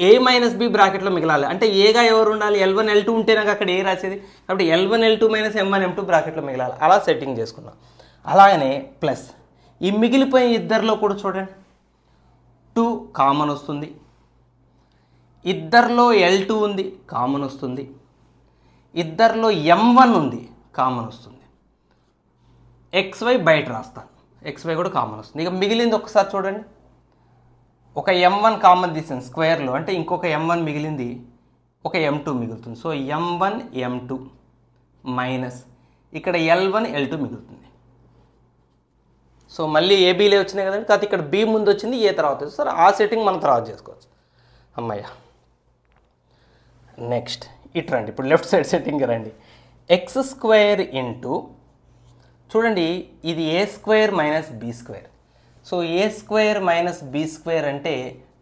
A మైనస్ B బ్రాకెట్లో మిగలాలి అంటే ఏగా ఎవరు ఉండాలి, L1 L2 ఉంటే నాకు అక్కడ ఏ రాసేది, కాబట్టి L1 L2 minus M1 M2 బ్రాకెట్లో మిగలాలి. అలా సెట్టింగ్ చేసుకున్నాం. అలాగనే ప్లస్ ఈ మిగిలిపోయిన ఇద్దరిలో కూడా చూడండి 2 కామన్ వస్తుంది, ఇద్దరిలో L2 ఉంది కామన్ వస్తుంది, ఇద్దరిలో M1 ఉంది కామన్ వస్తుంది. XY బయట రాస్తాను, XY కూడా కామన్ వస్తుంది. ఇక మిగిలింది ఒకసారి చూడండి, ఒక M1 కామన్ తీసాను స్క్వేర్లో అంటే ఇంకొక M1 మిగిలింది, ఒక M2 మిగులుతుంది. సో M1 M2 మైనస్ ఇక్కడ L1 L2 మిగులుతుంది. సో మళ్ళీ ఏబీలే వచ్చినాయి కదండి, కాకపోతే ఇక్కడ B ముందు వచ్చింది, ఏ తర్వాత వచ్చింది. సరే ఆ సెట్టింగ్ మనం తర్వాత చేసుకోవచ్చు. అమ్మయ్య, నెక్స్ట్ ఇటు రండి, ఇప్పుడు లెఫ్ట్ సైడ్ సెట్టింగ్ రండి. X² ఇంటూ చూడండి, ఇది A² minus B². So A² minus B² అంటే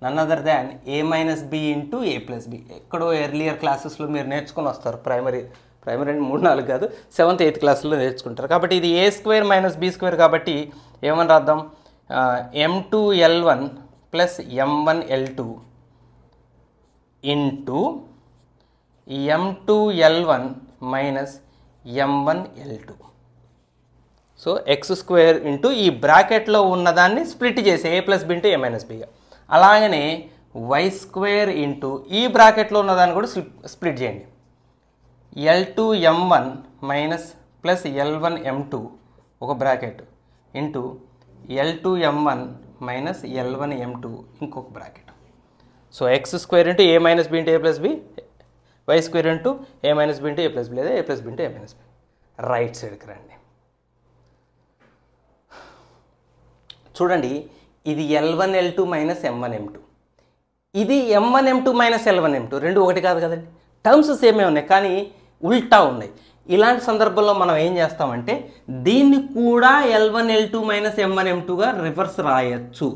none other than A minus B into A plus B. ఎక్కడో ఎర్లియర్ క్లాసెస్లో మీరు నేర్చుకుని వస్తారు, ప్రైమరీ అంటే 3-4 కాదు, 7th 8th క్లాస్లో నేర్చుకుంటారు. కాబట్టి ఇది A² మైనస్ B² కాబట్టి ఏమని రాద్దాం, M2 L1 plus M1 L2 into M2 L1 minus M1 L2. So X² into ఈ బ్రాకెట్లో ఉన్నదాన్ని స్ప్లిట్ చేసి A plus B into A minus Bగా, అలాగనే Y² ఇంటూ ఈ బ్రాకెట్లో ఉన్నదాన్ని కూడా స్ప్లిట్ చేయండి. L2 M1 minus plus L1 M2 ఒక bracket into L2 M1 minus L1 M2 ఇంకొక bracket. So X² into A minus B into A plus B, Y² into A minus B into A plus B లేదా A plus B into A minus B. Right సైడ్కి రండి, చూడండి ఇది L1 L2 minus M1 M2, ఇది M1 M2 minus L1 M2, రెండు ఒకటి కాదు కదండి, టర్మ్స్ సేమే ఉన్నాయి కానీ ఉల్టా ఉన్నాయి. ఇలాంటి సందర్భంలో మనం ఏం చేస్తామంటే దీన్ని కూడా L1 L2 minus M1 M2గా reverse రాయొచ్చు,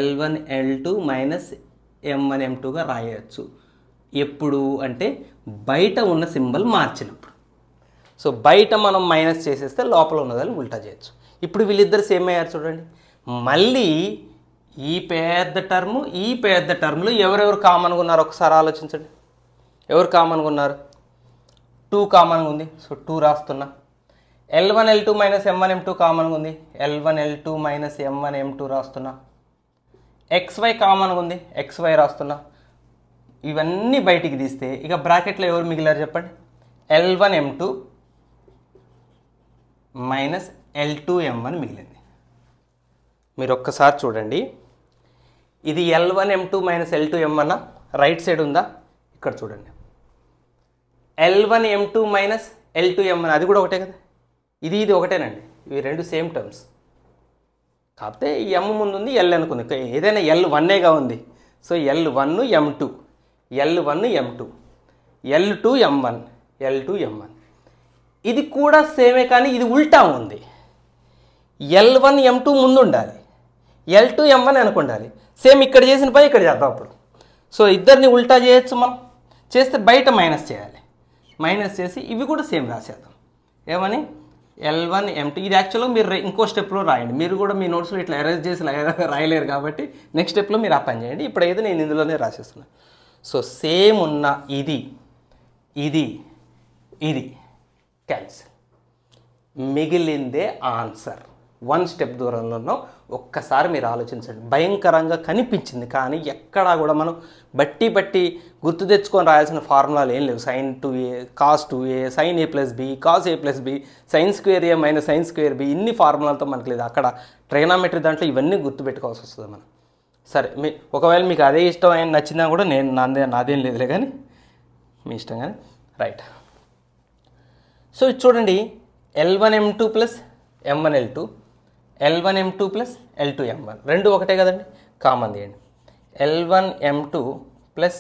L1 L2 మైనస్ M1 M2గా రాయొచ్చు. ఎప్పుడు అంటే బయట ఉన్న సింబల్ మార్చినప్పుడు. సో బయట మనం మైనస్ చేసేస్తే లోపల ఉన్నదాన్ని ఉల్టా చేయొచ్చు. ఇప్పుడు వీళ్ళిద్దరు సేమ్ అయ్యారు చూడండి. మళ్ళీ ఈ పెద్ద టర్మ్లో ఎవరెవరు కామన్గా ఉన్నారు ఒకసారి ఆలోచించండి. ఎవరు కామన్గా ఉన్నారు, 2 కామన్గా ఉంది, సో 2 రాస్తున్నా. L1 L2 minus M1 M2 కామన్గా ఉంది, L1 L2 minus M1 M2 రాస్తున్నా. XY కామన్గా ఉంది, XY రాస్తున్నా. ఇవన్నీ బయటికి తీస్తే ఇక బ్రాకెట్లో ఎవరు మిగిలారు చెప్పండి, L1 M2 minus L2 M1 మిగిలింది. మీరు ఒక్కసారి చూడండి, ఇది L1 M2 minus L2 M1 right side ఉందా, ఇక్కడ చూడండి L1 M2 minus L2 M1 అది కూడా ఒకటే కదా, ఇది ఒకటేనండి, ఇవి రెండు సేమ్ టర్మ్స్. కాకపోతే M ముందు ఉంది, L అనుకుంది, ఏదైనా L1గా ఉంది. So L1 M2, L1 M2, L2 M1, L2 M1. ఇది కూడా సేమే కానీ ఇది ఉల్టా ఉంది. L1 M2 ముందు ఉండాలి, L2 M1 అనుకుండాలి. సేమ్ ఇక్కడ చేసిన పని ఇక్కడ చేద్దాం అప్పుడు. సో ఇద్దరిని ఉల్టా చేయొచ్చు, మనం చేస్తే బయట మైనస్ చేయాలి, మైనస్ చేసి ఇవి కూడా సేమ్ రాసేద్దాం. ఏమని L1 M2. ఇది యాక్చువల్గా మీరు ఇంకో స్టెప్లో రాయండి, మీరు కూడా మీ నోట్స్లో ఇట్లా అరేంజ్ చేసి రాయలేరు కాబట్టి నెక్స్ట్ స్టెప్లో మీరు ఆ పని చేయండి. ఇప్పుడైతే నేను ఇందులోనే రాసేస్తున్నాను. సో సేమ్ ఉన్న ఇది క్యాన్సిల్, మిగిలిందే ఆన్సర్. 1 స్టెప్ దూరంలో ఉన్నాం. ఒక్కసారి మీరు ఆలోచించండి. భయంకరంగా కనిపించింది, కానీ ఎక్కడా కూడా మనం బట్టి గుర్తు తెచ్చుకొని రాయాల్సిన ఫార్ములాలు ఏం లేవు. sin 2a cos 2a sin a + b cos a + b sin square a - sin square b ఇన్ని ఫార్ములాలతో మనకు లేదు. అక్కడ ట్రైనామెట్రీ దాంట్లో ఇవన్నీ గుర్తుపెట్టుకోవాల్సి వస్తుంది మనం. సరే, ఒకవేళ మీకు అదే ఇష్టం అయిన నచ్చినా కూడా నేను నాదేం లేదులే, కానీ మీ ఇష్టం కానీ. రైట్. సో ఇది చూడండి, L1m2 + m1l2 L1m2 + L2m1 రెండు ఒకటే కదండి, కామన్ తీయండి. L1m2 +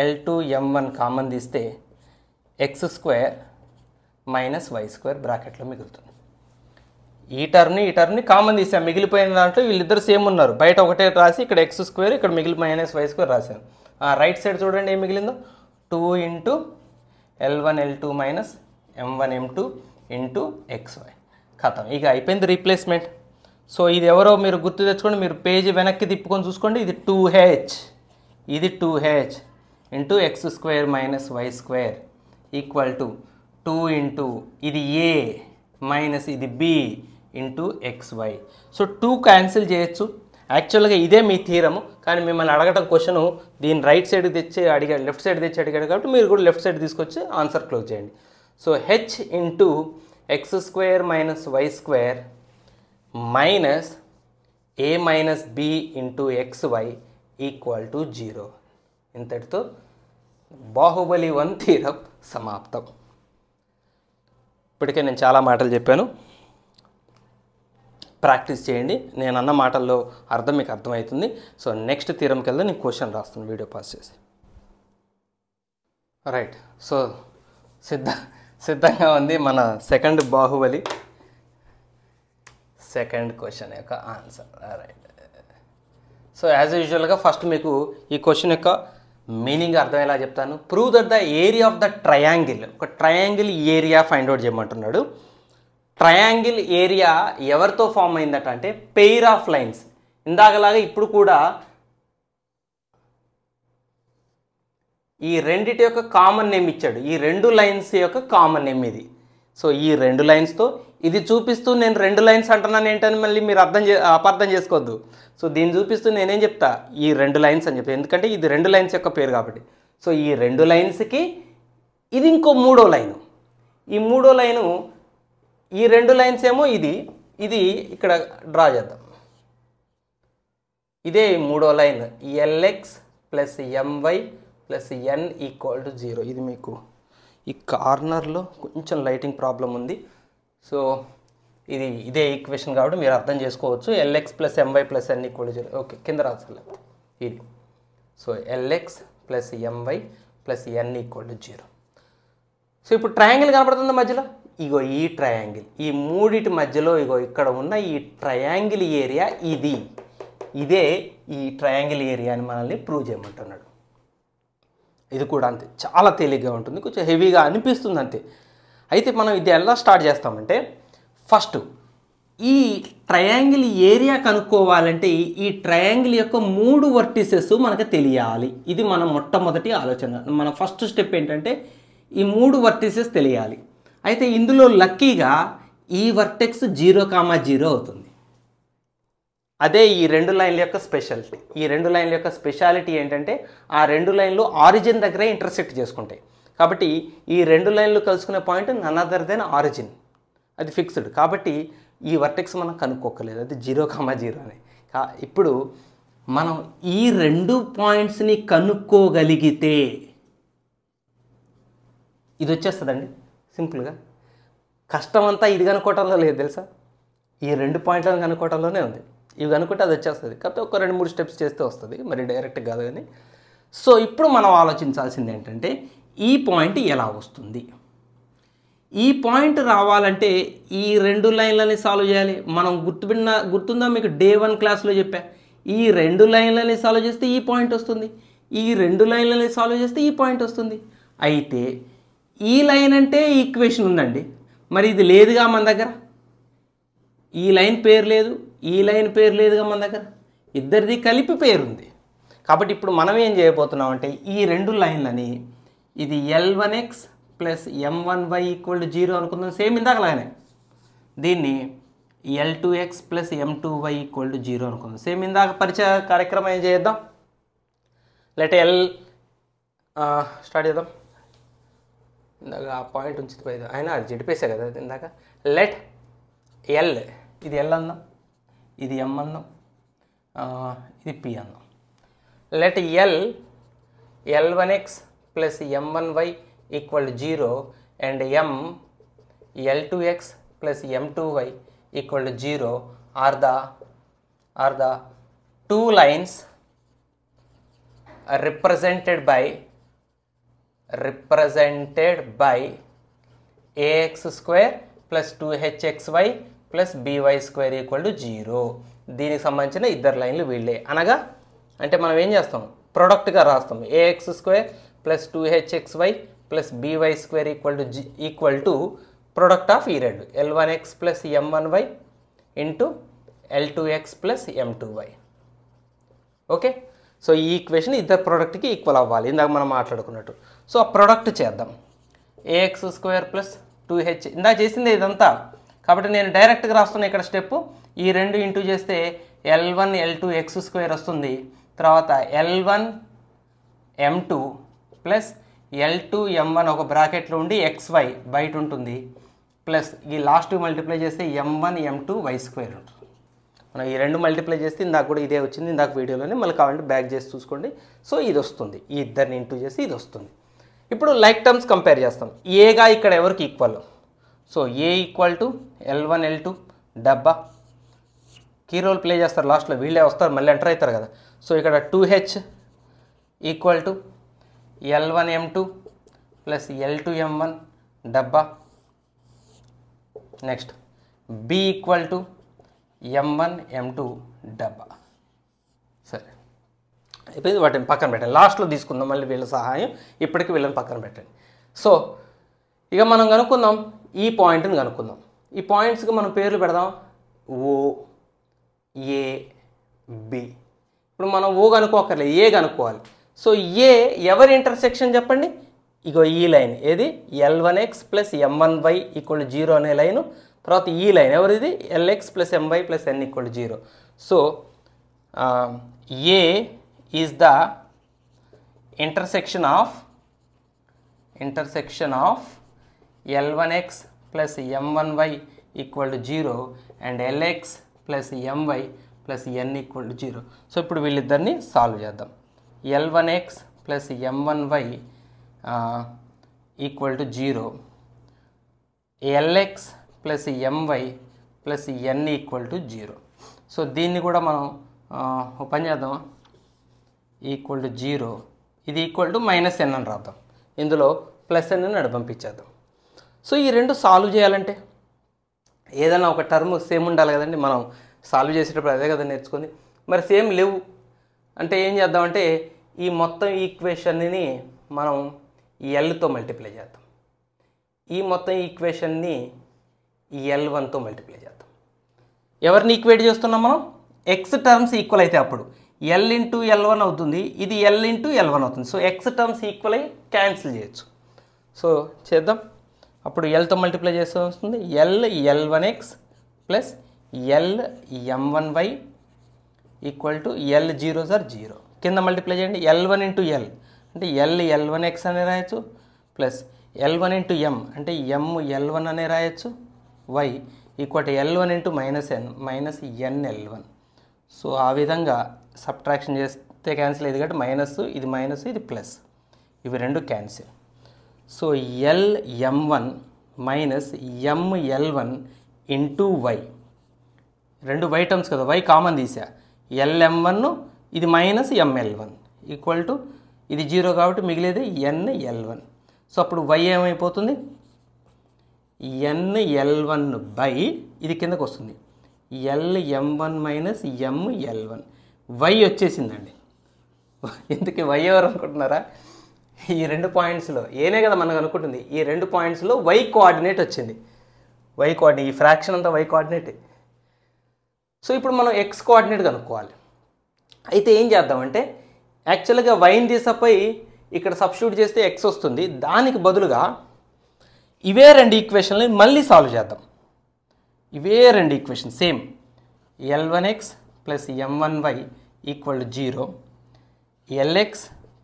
L2m1 కామన్ తీస్తే x² - y² బ్రాకెట్లో మిగులుతుంది. ఈ టర్మ్ని కామన్ తీసాం, మిగిలిపోయిన దాంట్లో వీళ్ళిద్దరు సేమ్ ఉన్నారు. బయట ఒకటే రాసి ఇక్కడ x², ఇక్కడ మిగిలి -y² రాశాను. రైట్ సైడ్ చూడండి ఏం మిగిలిందో, 2 × L1L2 - m1m2 × xy. ఖతం, ఇక అయిపోయింది రీప్లేస్మెంట్. సో ఇది ఎవరో మీరు గుర్తు తెచ్చుకోండి. మీరు పేజీ వెనక్కి తిప్పుకొని చూసుకోండి. ఇది 2h, ఇది 2h × x² - y² = 2 × ఇది a మైనస్ ఇది b × xy. సో 2 క్యాన్సిల్ చేయొచ్చు. యాక్చువల్గా ఇదే మీ థీరము, కానీ మిమ్మల్ని అడగటం క్వశ్చను దీన్ని రైట్ సైడ్ తెచ్చి అడిగాడు, లెఫ్ట్ సైడ్ తెచ్చి అడిగాడు, కాబట్టి మీరు కూడా లెఫ్ట్ సైడ్ తీసుకొచ్చి ఆన్సర్ క్లోజ్ చేయండి. So h × x² - y² minus a - b × xy = 0. ఇంతటితో బాహుబలి 1 థీరం సమాప్తం. ఇప్పటికే నేను చాలా మాటలు చెప్పాను, ప్రాక్టీస్ చేయండి. నేను అన్న మాటల్లో అర్థం మీకు అర్థమవుతుంది. సో నెక్స్ట్ థీరంకి వెళ్తే నేను క్వశ్చన్ రాస్తాను వీడియో పాస్ చేసి. రైట్. సో సిద్ధంగా ఉంది మన సెకండ్ బాహుబలి, సెకండ్ క్వశ్చన్ యొక్క ఆన్సర్. రైట్. సో యాజ్ యూజువల్గా ఫస్ట్ మీకు ఈ క్వశ్చన్ యొక్క మీనింగ్ అర్థమయ్యేలా చెప్తాను. Prove that the area of the triangle, ఒక ట్రయాంగిల్ ఏరియా ఫైండ్ అవుట్ చేయమంటున్నాడు. ట్రయాంగిల్ ఏరియా ఎవరితో ఫామ్ అయిందట అంటే పెయిర్ ఆఫ్ లైన్స్. ఇందాకలాగా ఇప్పుడు కూడా ఈ రెండిటి యొక్క కామన్ నేమ్ ఇచ్చాడు. ఈ రెండు లైన్స్ యొక్క కామన్ నేమ్ ఇది. సో ఈ రెండు లైన్స్తో ఇది చూపిస్తూ నేను రెండు లైన్స్ అంటున్నాను ఏంటని మళ్ళీ మీరు అపార్థం చేసుకోవద్దు. సో దీన్ని చూపిస్తూ నేనేం చెప్తా, ఈ రెండు లైన్స్ అని చెప్పి, ఎందుకంటే ఇది రెండు లైన్స్ యొక్క పేరు కాబట్టి. సో ఈ రెండు లైన్స్కి ఇది ఇంకో మూడో లైను, ఈ మూడో లైను, ఈ రెండు లైన్స్ ఏమో ఇది ఇక్కడ డ్రా చేద్దాం. ఇదే మూడో లైన్ LX + MY + N = 0. ఇది మీకు ఈ కార్నర్లో కొంచెం లైటింగ్ ప్రాబ్లం ఉంది. సో ఇదే ఈక్వేషన్ కాబట్టి మీరు అర్థం చేసుకోవచ్చు. LX + MY + N = 0. ఓకే, కింద రాసుకోలేదు ఇది. So LX + MY + N = 0. So ఇప్పుడు ట్రయాంగిల్ కనపడుతుంది మధ్యలో, ఇగో ఈ ట్రయాంగిల్, ఈ మూడిటి మధ్యలో ఇగో ఇక్కడ ఉన్న ఈ ట్రయాంగిల్ ఏరియా ఇదే ఈ ట్రయాంగిల్ ఏరియా అని మనల్ని ప్రూవ్ చేయమంటున్నాడు. ఇది కూడా అంతే, చాలా తేలిగ్గా ఉంటుంది, కొంచెం హెవీగా అనిపిస్తుంది అంతే. అయితే మనం ఇది ఎలా స్టార్ట్ చేస్తామంటే, ఫస్ట్ ఈ ట్రయాంగిల్ ఏరియా కనుక్కోవాలంటే ఈ ట్రయాంగిల్ యొక్క 3 వర్టిసెస్ మనకు తెలియాలి. ఇది మన మొట్టమొదటి ఆలోచన. మన ఫస్ట్ స్టెప్ ఏంటంటే ఈ 3 వర్టిసెస్ తెలియాలి. అయితే ఇందులో లక్కీగా ఈ వర్టెక్స్ 0,0 అవుతుంది. అదే ఈ రెండు లైన్ల యొక్క స్పెషాలిటీ. ఈ రెండు లైన్ల యొక్క స్పెషాలిటీ ఏంటంటే ఆ రెండు లైన్లు ఆరిజిన్ దగ్గరే ఇంటర్సెక్ట్ చేసుకుంటాయి. కాబట్టి ఈ రెండు లైన్లు కలుసుకునే point none other than origin, అది ఫిక్స్డ్. కాబట్టి ఈ వర్టెక్స్ మనం కనుక్కోకలేదు, అది 0,0 అని. ఇప్పుడు మనం ఈ రెండు పాయింట్స్ని కనుక్కోగలిగితే ఇది వచ్చేస్తుందండి సింపుల్గా. కష్టమంతా ఇది కనుక్కోవటంలో లేదు తెలుసా, ఈ రెండు పాయింట్లను కనుక్కోవటంలోనే ఉంది. ఇవి కనుక్కుంటే అది వచ్చేస్తుంది, కాకపోతే ఒక 2-3 స్టెప్స్ చేస్తే వస్తుంది, మరి డైరెక్ట్ కాదు కానీ. సో ఇప్పుడు మనం ఆలోచించాల్సింది ఏంటంటే ఈ పాయింట్ ఎలా వస్తుంది. ఈ పాయింట్ రావాలంటే ఈ రెండు లైన్లని సాల్వ్ చేయాలి. మనం గుర్తుందా మీకు డే 1 క్లాస్లో చెప్పా, ఈ రెండు లైన్లని సాల్వ్ చేస్తే ఈ పాయింట్ వస్తుంది, ఈ రెండు లైన్లని సాల్వ్ చేస్తే ఈ పాయింట్ వస్తుంది. అయితే ఈ లైన్ అంటే ఈక్వేషన్ ఉందండి, మరి ఇది లేదుగా మన దగ్గర. ఈ లైన్ పేరు లేదు, ఈ లైన్ పేరు లేదుగా మన దగ్గర, ఇద్దరిది కలిపి పేరుంది. కాబట్టి ఇప్పుడు మనం ఏం చేయబోతున్నాం అంటే ఈ రెండు లైన్లని, ఇది L1x + M1y = 0 అనుకుందాం, సేమ్ ఇందాకలాగానే. దీన్ని L2x plus M2y equal to 0 అనుకుందాం. సేమ్ ఇందాక పరిచయ కార్యక్రమం ఏం చేద్దాం. లెట్ ఎల్ స్టార్ట్ చేద్దాం. ఇందాక ఆ పాయింట్ ఉంచి పోయేది అయినా అది చెడిపేసా కదా ఇందాక. లెట్ ఎల్, ఇది ఎల్ అందాం, ఇది ఎం అందాం, ఇది పి అందాం. Let l L1x plus M1y equal to 0 and M L2x plus M2y equal to 0 are the two lines represented by ax square plus 2hxy plus by square equal to 0. దీనికి సంబంధించిన ఇద్దరు లైన్లు వీళ్ళే. అనగా అంటే మనం ఏం చేస్తాం, ప్రొడక్ట్గా రాస్తాం. ax square plus 2hxy plus by square equal to product of ఈ రెండు L1x plus M1y into L2x plus M2y. Okay, so ఈ ఈక్వేషన్ ఇద్దరు ప్రోడక్ట్కి ఈక్వల్ అవ్వాలి ఇందాక మనం మాట్లాడుకున్నట్టు. సో ఆ ప్రోడక్ట్ చేద్దాం. ax స్క్వేర్ ప్లస్ 2h ఇందాక చేసిందే ఇదంతా, కాబట్టి నేను డైరెక్ట్గా రాస్తున్నా ఇక్కడ స్టెప్. ఈ రెండు ఇంటూ చేస్తే L1 L2 x స్క్వేర్ వస్తుంది. తర్వాత L1 M2 plus L2 M1 ఒక బ్రాకెట్లో ఉండి xy బయట ఉంటుంది, ప్లస్ ఈ లాస్ట్ మల్టిప్లై చేస్తే M1 M2 y స్క్వేర్ ఉంటుంది. మనం ఈ రెండు మల్టిప్లై చేస్తే ఇందాక కూడా ఇదే వచ్చింది ఇందాక వీడియోలోనే, మళ్ళీ కావాలంటే బ్యాక్ చేసి చూసుకోండి. సో ఇది వస్తుంది, ఈ ఇద్దరిని ఇంటూ చేసి ఇది వస్తుంది. ఇప్పుడు లైక్ టర్మ్స్ కంపేర్ చేస్తాం. ఏగా ఇక్కడ ఎవరికి equal, so A equal to L1 L2 డబ్బా కీ రోల్ ప్లే చేస్తారు, లాస్ట్లో వీళ్ళే వస్తారు మళ్ళీ ఎంటర్ అవుతారు కదా. సో ఇక్కడ 2h equal to L1 M2 plus L2 M1 డబ్బా. Next B equal to M1 M2 డబ్బా. సరే అయిపోయింది, వాటిని పక్కన పెట్టండి, లాస్ట్లో తీసుకుందాం మళ్ళీ వీళ్ళ సహాయం. ఇప్పటికి వీళ్ళని పక్కన పెట్టండి. సో ఇక మనం కనుక్కుందాం, ఈ పాయింట్ని కనుక్కుందాం. ఈ పాయింట్స్కి మనం పేర్లు పెడదాం, ఓ ఏ బి. ఇప్పుడు మనం ఓ కనుక్కోకర్లేదు, ఏ కనుక్కోవాలి. సో ఏ ఎవరి ఇంటర్సెక్షన్ చెప్పండి, ఇగో ఈ లైన్ ఏది L1x plus M1y equal to 0 అనే లైను. తర్వాత ఈ లైన్ ఎవరిది Lx plus My plus n equal to 0. So A is the intersection of L1x plus M1y equal to 0 and Lx plus My plus n equal to 0. So ఇప్పుడు వీళ్ళిద్దరిని solve చేద్దాం. L1x plus M1y equal to 0, Lx plus My plus n equal to 0. So దీన్ని కూడా మనం open చేద్దామా, equal to 0, ఇది equal to minus n అని రాద్దాం, ఇందులో ప్లస్ n అని పంపించేద్దాం. సో ఈ రెండు సాల్వ్ చేయాలంటే ఏదైనా ఒక టర్మ్ సేమ్ ఉండాలి కదండి, మనం సాల్వ్ చేసేటప్పుడు అదే కదా నేర్చుకుంది. మరి సేమ్ లేవు అంటే ఏం చేద్దామంటే ఈ మొత్తం ఈక్వేషన్ని మనం Lతో మల్టిప్లై చేద్దాం, ఈ మొత్తం ఈక్వేషన్ని L1తో మల్టిప్లై చేద్దాం. ఎవరిని ఈక్వేట్ చేస్తున్నాం మనం, ఎక్స్ టర్మ్స్ ఈక్వల్ అయితే అప్పుడు L ఇంటూ L1 అవుతుంది, ఇది L ఇంటూ L1 అవుతుంది. సో ఎక్స్ టర్మ్స్ ఈక్వల్ అయ్యి క్యాన్సిల్ చేయొచ్చు. సో చేద్దాం, అప్పుడు Lతో మల్టిప్లై చేస్తే వస్తుంది L1x plus M1y equal to L0 0. కింద మల్టిప్లై చేయండి, L1 ఇంటూ L అంటే L1x అనే రాయొచ్చు, ప్లస్ L1 ఇంటూ M అంటే L1 అనే రాయొచ్చు, y equal to L1 into minus n minus nL1. So ఆ విధంగా సబ్ట్రాక్షన్ చేస్తే క్యాన్సిల్ అయ్యేది కాబట్టి మైనస్, ఇది మైనస్, ఇది ప్లస్, ఇవి రెండు cancel. So Lm1 minus ML1 into y, రెండు y టర్మ్స్ కదా, y కామన్ తీసా, Lm1 ఇది మైనస్ ML1 ఈక్వల్ టు ఇది 0 కాబట్టి మిగిలేది nL1. సో అప్పుడు y ఏమైపోతుంది, nL1 బై ఇది కిందకు వస్తుంది Lm1 మైనస్ ML1, y వచ్చేసిందండి. ఇందుకే y ఎవరు అనుకుంటున్నారా, ఈ రెండు పాయింట్స్లో ఏనే కదా మనం అనుకుంటుంది, ఈ రెండు పాయింట్స్లో y కోఆర్డినేట్ వచ్చింది, y కోఆర్డినేట్, ఈ ఫ్రాక్షన్ అంతా y కోఆర్డినేట్. సో ఇప్పుడు మనం x కోఆర్డినేట్ కనుక్కోవాలి. అయితే ఏం చేద్దామంటే యాక్చువల్గా వైన్ తీసపోయి ఇక్కడ సబ్స్టిట్యూట్ చేస్తే x వస్తుంది, దానికి బదులుగా ఇవే రెండు ఈక్వేషన్లని మళ్ళీ సాల్వ్ చేద్దాం. ఇవే రెండు equation same. L1x plus M1y equal to 0, Lx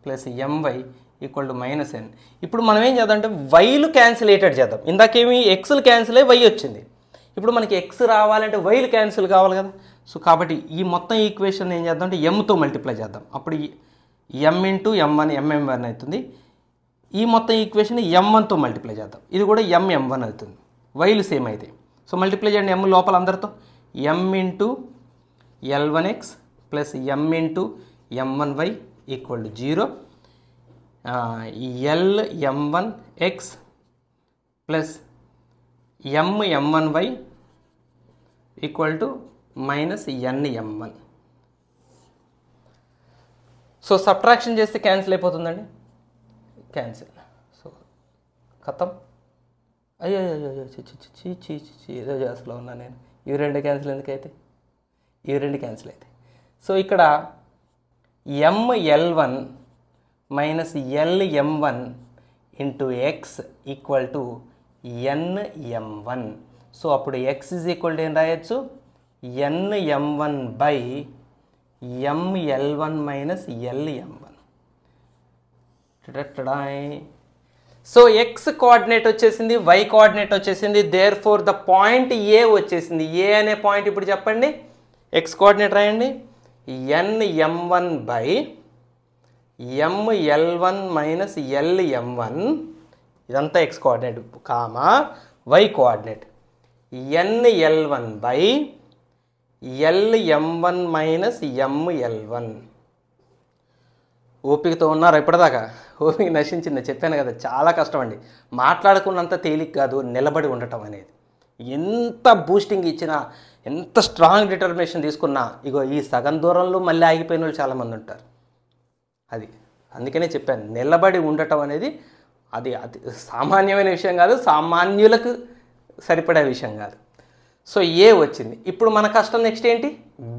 plus My equal to -n. ఇప్పుడు మనం ఏం చేద్దాం అంటే వైలు క్యాన్సిలేటెడ్ చేద్దాం. ఇందాకేమి ఎక్స్లు క్యాన్సిల్ అయ్యి వై వచ్చింది. ఇప్పుడు మనకి ఎక్స్ రావాలంటే వైలు క్యాన్సిల్ కావాలి కదా. సో కాబట్టి ఈ మొత్తం ఈక్వేషన్ ఏం చేద్దాం అంటే ఎంతో మల్టిప్లై చేద్దాం. అప్పుడు m ఇంటూ m1 mm1 అవుతుంది. ఈ మొత్తం ఈక్వేషన్ m1తో మల్టిప్లై చేద్దాం. ఇది కూడా m1 అవుతుంది. వైలు సేమ్ అయితే సో మల్టిప్లై చేయండి m లోపల అందరితో. m into L1x plus m into M1y equal to 0, L_m1x plus M_m1y equal to -n_m1. So subtraction చేస్తే క్యాన్సిల్ అయిపోతుందండి. క్యాన్సిల్. సో ఖతం. అయ్యో ఏదో చేస్తలో ఉన్నా నేను. ఇవి రెండు క్యాన్సిల్ ఎందుకైతే ఇవి రెండు క్యాన్సిల్ అయితే. సో ఇక్కడ ML1 minus LM1 into X equal to NM1. So అప్పుడు ఎక్స్ ఈజ్ ఈక్వల్ టు ఏం రాయొచ్చు, NM1 by ML1 minus LM1. So X coordinate వచ్చేసింది, వై కోఆర్డినేట్ వచ్చేసింది. దేర్ ఫోర్ ద పాయింట్ ఏ వచ్చేసింది. ఏ అనే పాయింట్ ఇప్పుడు చెప్పండి. ఎక్స్ కోఆర్డినేట్ రాయండి, NM1 by ML1 minus LM1. ఇదంతా x coordinate comma y coordinate NL1 by LM1 minus ML1. ఓపికతో ఉన్నారు ఇప్పటిదాకా? ఓపిక నశించింది. చెప్పాను కదా, చాలా కష్టం అండి. మాట్లాడుకున్నంత తేలిక కాదు నిలబడి ఉండటం అనేది. ఎంత బూస్టింగ్ ఇచ్చినా, ఎంత స్ట్రాంగ్ డిటర్మినేషన్ తీసుకున్నా, ఇగో ఈ సగం దూరంలో మళ్ళీ ఆగిపోయిన వాళ్ళు చాలామంది ఉంటారు. అది అందుకనే చెప్పాను, నిలబడి ఉండటం అనేది అది అతి సామాన్యమైన విషయం కాదు, సామాన్యులకు సరిపడే విషయం కాదు. సో ఏ వచ్చింది. ఇప్పుడు మన కష్టం నెక్స్ట్ ఏంటి,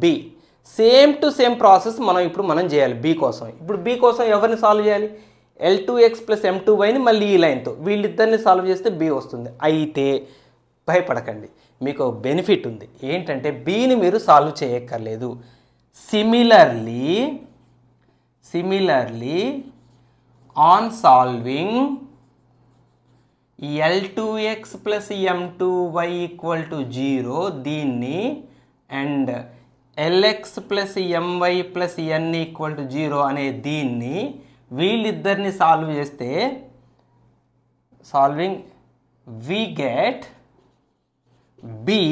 B. Same to same process మనం చేయాలి బి కోసం. ఇప్పుడు బి కోసం ఎవరిని సాల్వ్ చేయాలి, L2x ప్లస్ M2yని మళ్ళీ ఈ లైన్తో వీళ్ళిద్దరిని సాల్వ్ చేస్తే బి వస్తుంది. అయితే భయపడకండి, మీకు బెనిఫిట్ ఉంది. ఏంటంటే బీని మీరు సాల్వ్ చేయక్కర్లేదు. Similarly on solving L2x plus M2y equal to 0 దీన్ని and Lx plus My plus n equal to 0 అనే దీన్ని వీళ్ళిద్దరిని సాల్వ్ చేస్తే solving we get B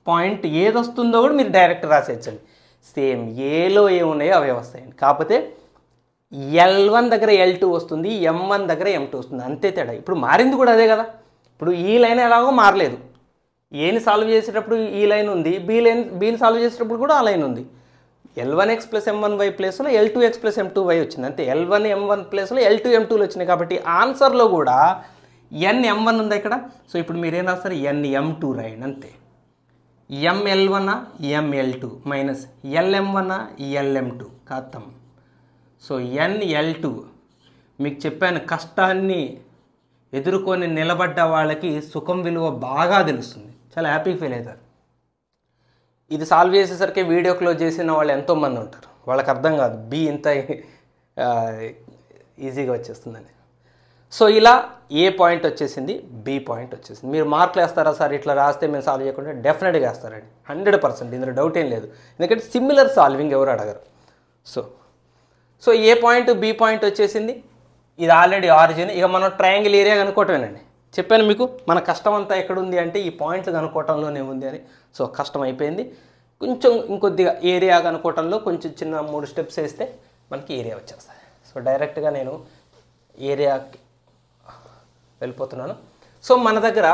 point ఏది వస్తుందో కూడా మీరు డైరెక్ట్ రాసేయచ్చండి. సేమ్ ఏలో ఏమున్నాయో అవే వస్తాయండి. కాకపోతే L1 దగ్గర L2 వస్తుంది, M1 దగ్గర M2 వస్తుంది, అంతే తేడా. ఇప్పుడు మారింది కూడా అదే కదా. ఇప్పుడు ఈ లైన్ ఎలాగో మారలేదు. ఏని సాల్వ్ చేసేటప్పుడు ఈ లైన్ ఉంది, బీని సాల్వ్ చేసేటప్పుడు కూడా ఆ లైన్ ఉంది. L1x ప్లస్ M1y ప్లేస్లో L2x ప్లస్ M2y వచ్చింది అంతే. L1 M1 ప్లేస్లో L2 M2లు వచ్చినాయి. కాబట్టి ఆన్సర్లో కూడా NM1 ఉంది ఇక్కడ. సో ఇప్పుడు మీరేం రాస్తారు, NM2 రాయండి అంతే. ML1 ML2 minus LM1 LM2 ఖతం. సో NL2 మీకు చెప్పాను, కష్టాన్ని ఎదుర్కొని నిలబడ్డ వాళ్ళకి సుఖం విలువ బాగా తెలుస్తుంది, చాలా హ్యాపీగా ఫీల్ అవుతారు. ఇది సాల్వ్ చేసేసరికి వీడియో క్లోజ్ చేసిన వాళ్ళు ఎంతోమంది ఉంటారు, వాళ్ళకి అర్థం కాదు బి ఇంత ఈజీగా వచ్చేస్తుందని. సో ఇలా ఏ పాయింట్ వచ్చేసింది, బి పాయింట్ వచ్చేసింది. మీరు మార్కులు వేస్తారా సార్ ఇట్లా రాస్తే మేము సాల్వ్ చేయకుండా? డెఫినెట్గా వేస్తారండి, 100%. ఇందులో డౌట్ ఏం లేదు, ఎందుకంటే సిమిలర్ సాల్వింగ్ ఎవరు అడగరు. సో ఏ పాయింట్ బి పాయింట్ వచ్చేసింది. ఇది ఆల్రెడీ ఆరిజిన్. ఇక మనం ట్రయాంగిల్ ఏరియా కనుక్కోవటమేనండి. చెప్పాను మీకు, మన కష్టం అంతా ఎక్కడుంది అంటే ఈ పాయింట్లు కనుక్కోవటంలోనే ఉంది అని. సో కష్టం అయిపోయింది. కొంచెం ఇంకొద్దిగా ఏరియా కనుక్కోవటంలో కొంచెం చిన్న 3 స్టెప్స్ వేస్తే మనకి ఏరియా వచ్చేస్తుంది. సో డైరెక్ట్గా నేను ఏరియాకి వెళ్ళిపోతున్నాను. సో మన దగ్గర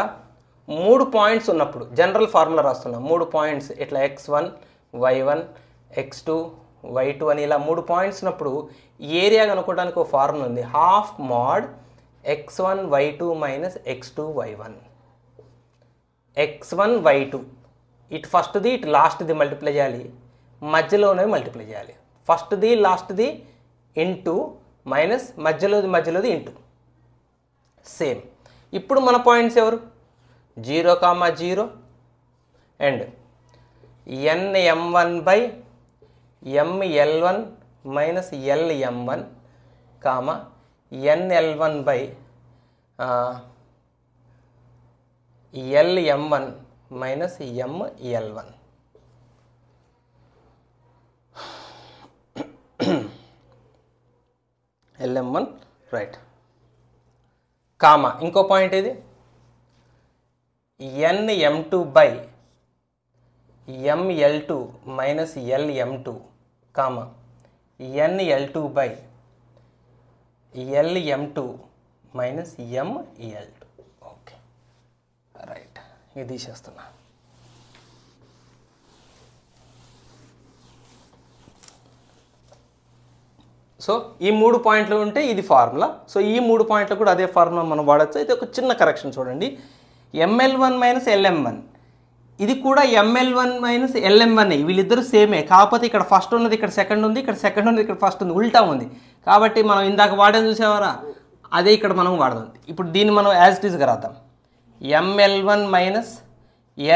3 పాయింట్స్ ఉన్నప్పుడు జనరల్ ఫార్ములా రాస్తున్నాం. 3 పాయింట్స్ ఇట్లా x1 y1 x2 y2 అని ఇలా 3 పాయింట్స్ ఉన్నప్పుడు ఏరియా కనుక్కోవడానికి ఒక ఫార్ములా ఉంది. Half mode x1 y2 minus x2 y1. x1 y2 ఇటు ఫస్ట్ది ఇటు లాస్ట్ది మల్టిప్లై చేయాలి, మధ్యలోనే మల్టిప్లై చేయాలి. ఫస్ట్ది లాస్ట్ది ఇంటూ మైనస్ మధ్యలోది ఇంటూ. సేమ్. ఇప్పుడు మన పాయింట్స్ ఎవరు, 0, 0 and nm1 by ml1 minus lm1 comma nl1 by lm1 minus ml1 lm1 right comma ఇంకో పాయింట్ ఇది nm2 by ml2 minus lm2 comma nl2 by lm2 minus ml2. Okay right ఇది తీసేస్తున్నా. So ఈ 3 పాయింట్లు ఉంటే ఇది formula. So ఈ 3 పాయింట్లు కూడా అదే ఫార్ములా మనం వాడచ్చు. అయితే ఒక చిన్న కరెక్షన్ చూడండి, ml1 మైనస్ lm1 ఇది కూడా ml1 మైనస్ lm1 వీళ్ళిద్దరూ సేమే. కాకపోతే ఇక్కడ ఫస్ట్ ఉన్నది ఇక్కడ సెకండ్ ఉంది, ఇక్కడ సెకండ్ ఉంది, ఇక్కడ ఫస్ట్ ఉంది, ఉల్టా ఉంది. కాబట్టి మనం ఇందాక వాడని చూసేవారా, అదే ఇక్కడ మనం వాడదాం. ఇప్పుడు దీన్ని మనం యాజ్ ఇట్ ఈస్గా రాద్దాం. ml1 మైనస్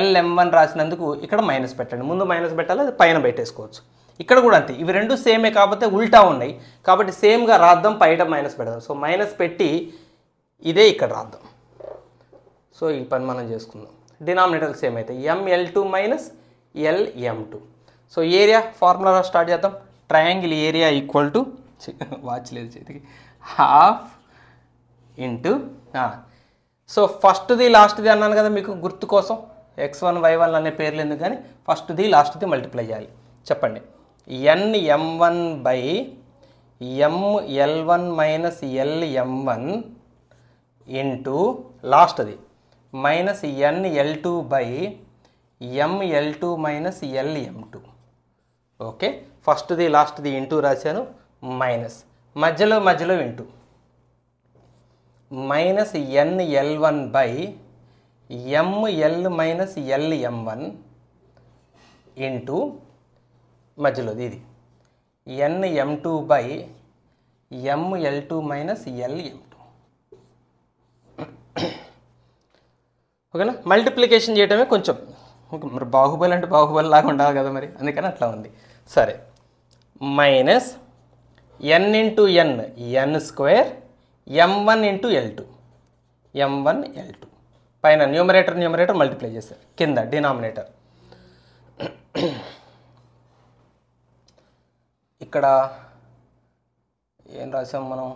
lm1 రాసినందుకు ఇక్కడ మైనస్ పెట్టండి. ముందు మైనస్ పెట్టాలి, అది పైన పెట్టేసుకోవచ్చు. ఇక్కడ కూడా అంతే, ఇవి రెండు సేమే కాకపోతే ఉల్టా ఉన్నాయి. కాబట్టి సేమ్గా రాద్దాం, పైన మైనస్ పెడదాం. సో మైనస్ పెట్టి ఇదే ఇక్కడ రాద్దాం. సో ఈ పని మనం చేసుకుందాం. డినామినేటర్ సేమ్ అయితే ml2 minus lm2. So area formula start చేద్దాం. Triangle area equal to watch లేదు చేతికి హాఫ్ ఇంటూ సో ఫస్ట్ది లాస్ట్ది అన్నాను కదా మీకు గుర్తు కోసం, x1 y1 అనే పేర్లు ఎందుకు కానీ ఫస్ట్ది లాస్ట్ది మల్టిప్లై చేయాలి. చెప్పండి, nm1 by ml1 minus lm1 into లాస్ట్ది minus nl2 by ml2 minus lm2. Okay, ఫస్ట్ది లాస్ట్ది ఇంటూ రాశాను, మైనస్ మధ్యలో into minus nl1 by ml minus lm1 into మధ్యలోది ఇది nm2 by ml2 minus lm2. ఓకేనా, మల్టిప్లికేషన్ చేయడమే కొంచెం మరి బాహుబలి అంటే బాహుబలి లాగా ఉండాలి కదా మరి, అందుకని అట్లా ఉంది. సరే, minus n into n square m1 into l2 m1 l2 పైన న్యూమరేటర్ మల్టిప్లై చేస్తారు, కింద డినామినేటర్. ఇక్కడ ఏం రాసాం మనం,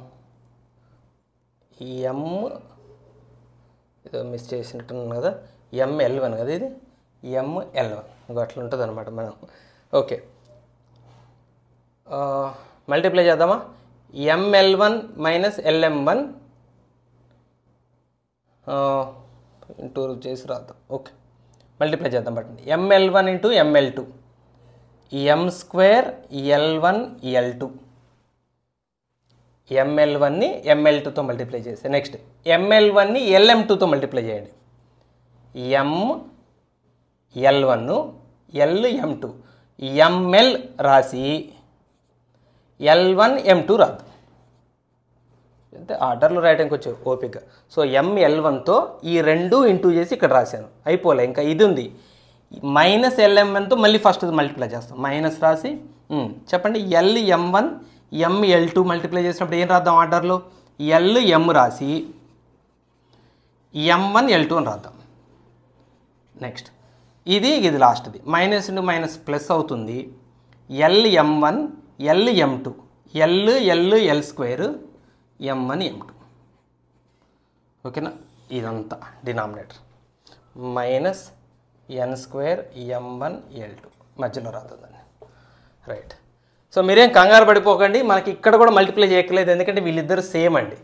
m ఏదో మిస్ చేసినట్టున్నాను కదా, ml1 కదా, ఇది ml1 ఇంకా అట్లా ఉంటుంది అనమాట మనం. ఓకే, మల్టిప్లై చేద్దామా, ml1 మైనస్ lm1 ఇంటూ చేసి రాద్దాం. ఓకే, మల్టిప్లై చేద్దాం బట్టండి. ml1 into ml2 m square l1 l2 ml1ని ml2తో మల్టిప్లై చేస్తే నెక్స్ట్ ml1ని lm2తో మల్టిప్లై చేయండి. m l1 lm2 ml రాసి l1 m2 రాద్దాం. అంటే ఆర్డర్లో రాయడానికి వచ్చే ఓపిక. సో ml1తో ఈ రెండు ఇంటూ చేసి ఇక్కడ రాశాను, అయిపోలే. ఇంకా ఇది ఉంది మైనస్ lm1తో మళ్ళీ ఫస్ట్ మల్టిప్లై చేస్తాం, మైనస్ రాసి చెప్పండి lm1 ml2 మల్టిప్లై చేసినప్పుడు ఏం రాద్దాం ఆర్డర్లో, lm రాసి m1 l2 అని రాద్దాం. నెక్స్ట్ ఇది లాస్ట్ది మైనస్ ఇంటూ మైనస్ ప్లస్ అవుతుంది, lm1 lm2 l square m1 m2. ఓకేనా, ఇదంతా denominator minus n square m1 l2 మధ్యలో రాతుందండి. రైట్, సో మీరేం కంగారు పడిపోకండి, మనకి ఇక్కడ కూడా మల్టిప్లై చేయట్లేదు ఎందుకంటే వీళ్ళిద్దరు సేమ్ అండి.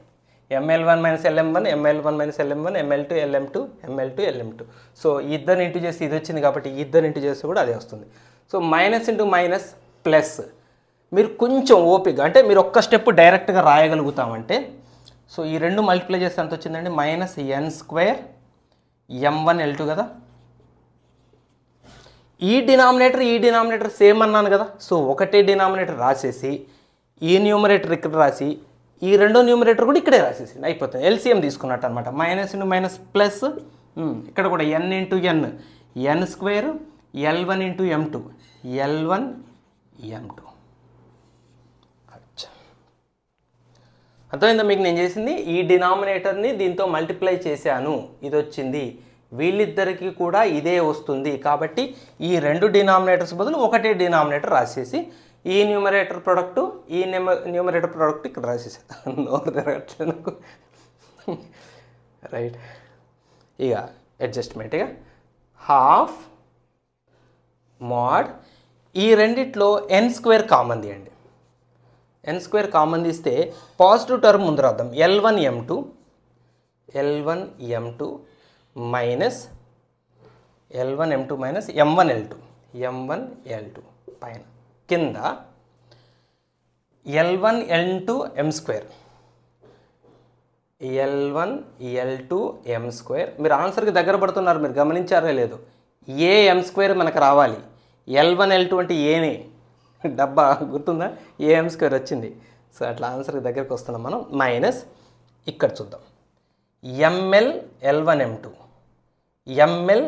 ml1 minus lm1 ml1 minus lm1 ml2 lm2 ml2 lm2. So ఇద్దరు ఇంటూ చేసి ఇది వచ్చింది కాబట్టి ఇద్దరు ఇంటూ చేస్తే కూడా అదే వస్తుంది. So minus into minus plus, మీరు కొంచెం ఓపిక అంటే మీరు ఒక్క స్టెప్ డైరెక్ట్గా రాయగలుగుతామంటే, సో ఈ రెండు మల్టిప్లై చేస్తే ఎంత వచ్చిందండి, minus n square m1 l2 కదా. ఈ డినామినేటర్ సేమ్ అన్నాను కదా. సో ఒకటే డినామినేటర్ రాసేసి ఈ న్యూమరేటర్ ఇక్కడ రాసి ఈ రెండో న్యూమరేటర్ కూడా ఇక్కడే రాసేసి అయిపోతుంది, ఎల్సిఎం తీసుకున్నట్టు అనమాట. మైనస్ ఇంటూ మైనస్ ప్లస్, ఇక్కడ కూడా n into n n square L1 into M2 L1 M2. అర్థమైందా మీకు నేను చేసింది? ఈ డినామినేటర్ని దీంతో మల్టిప్లై చేశాను, ఇది వచ్చింది. వీళ్ళిద్దరికీ కూడా ఇదే వస్తుంది కాబట్టి ఈ రెండు డినామినేటర్స్ బదులు ఒకటే డినామినేటర్ రాసేసి ఈ న్యూమరేటర్ ప్రొడక్ట్ ఈ న్యూమరేటర్ ప్రొడక్ట్ ఇక్కడ రాసేసాను. నోరు తిరగట్లేదు నాకు. రైట్, ఇక అడ్జస్ట్మెంట్, ఇక హాఫ్ మోడ్ ఈ రెండిట్లో ఎన్ స్క్వేర్ కామన్ తీయండి. ఎన్ స్క్వేర్ కామన్ తీస్తే పాజిటివ్ టర్మ్ ముందు రాద్దాం. L1 M2 minus L1 M2 minus M1 L2 పైన, కింద L1 L2 M square L1 L2 M square. మీరు ఆన్సర్కి దగ్గర పడుతున్నారు, మీరు గమనించారో లేదు. ఏ M స్క్వేర్ మనకు రావాలి. L1 L2 అంటే ఏనే డబ్బా గుర్తుందా? AM స్క్వేర్ వచ్చింది. సో అట్లా ఆన్సర్కి దగ్గరికి వస్తున్నాం మనం. మైనస్ ఇక్కడ చూద్దాం, ML L1 M2 ML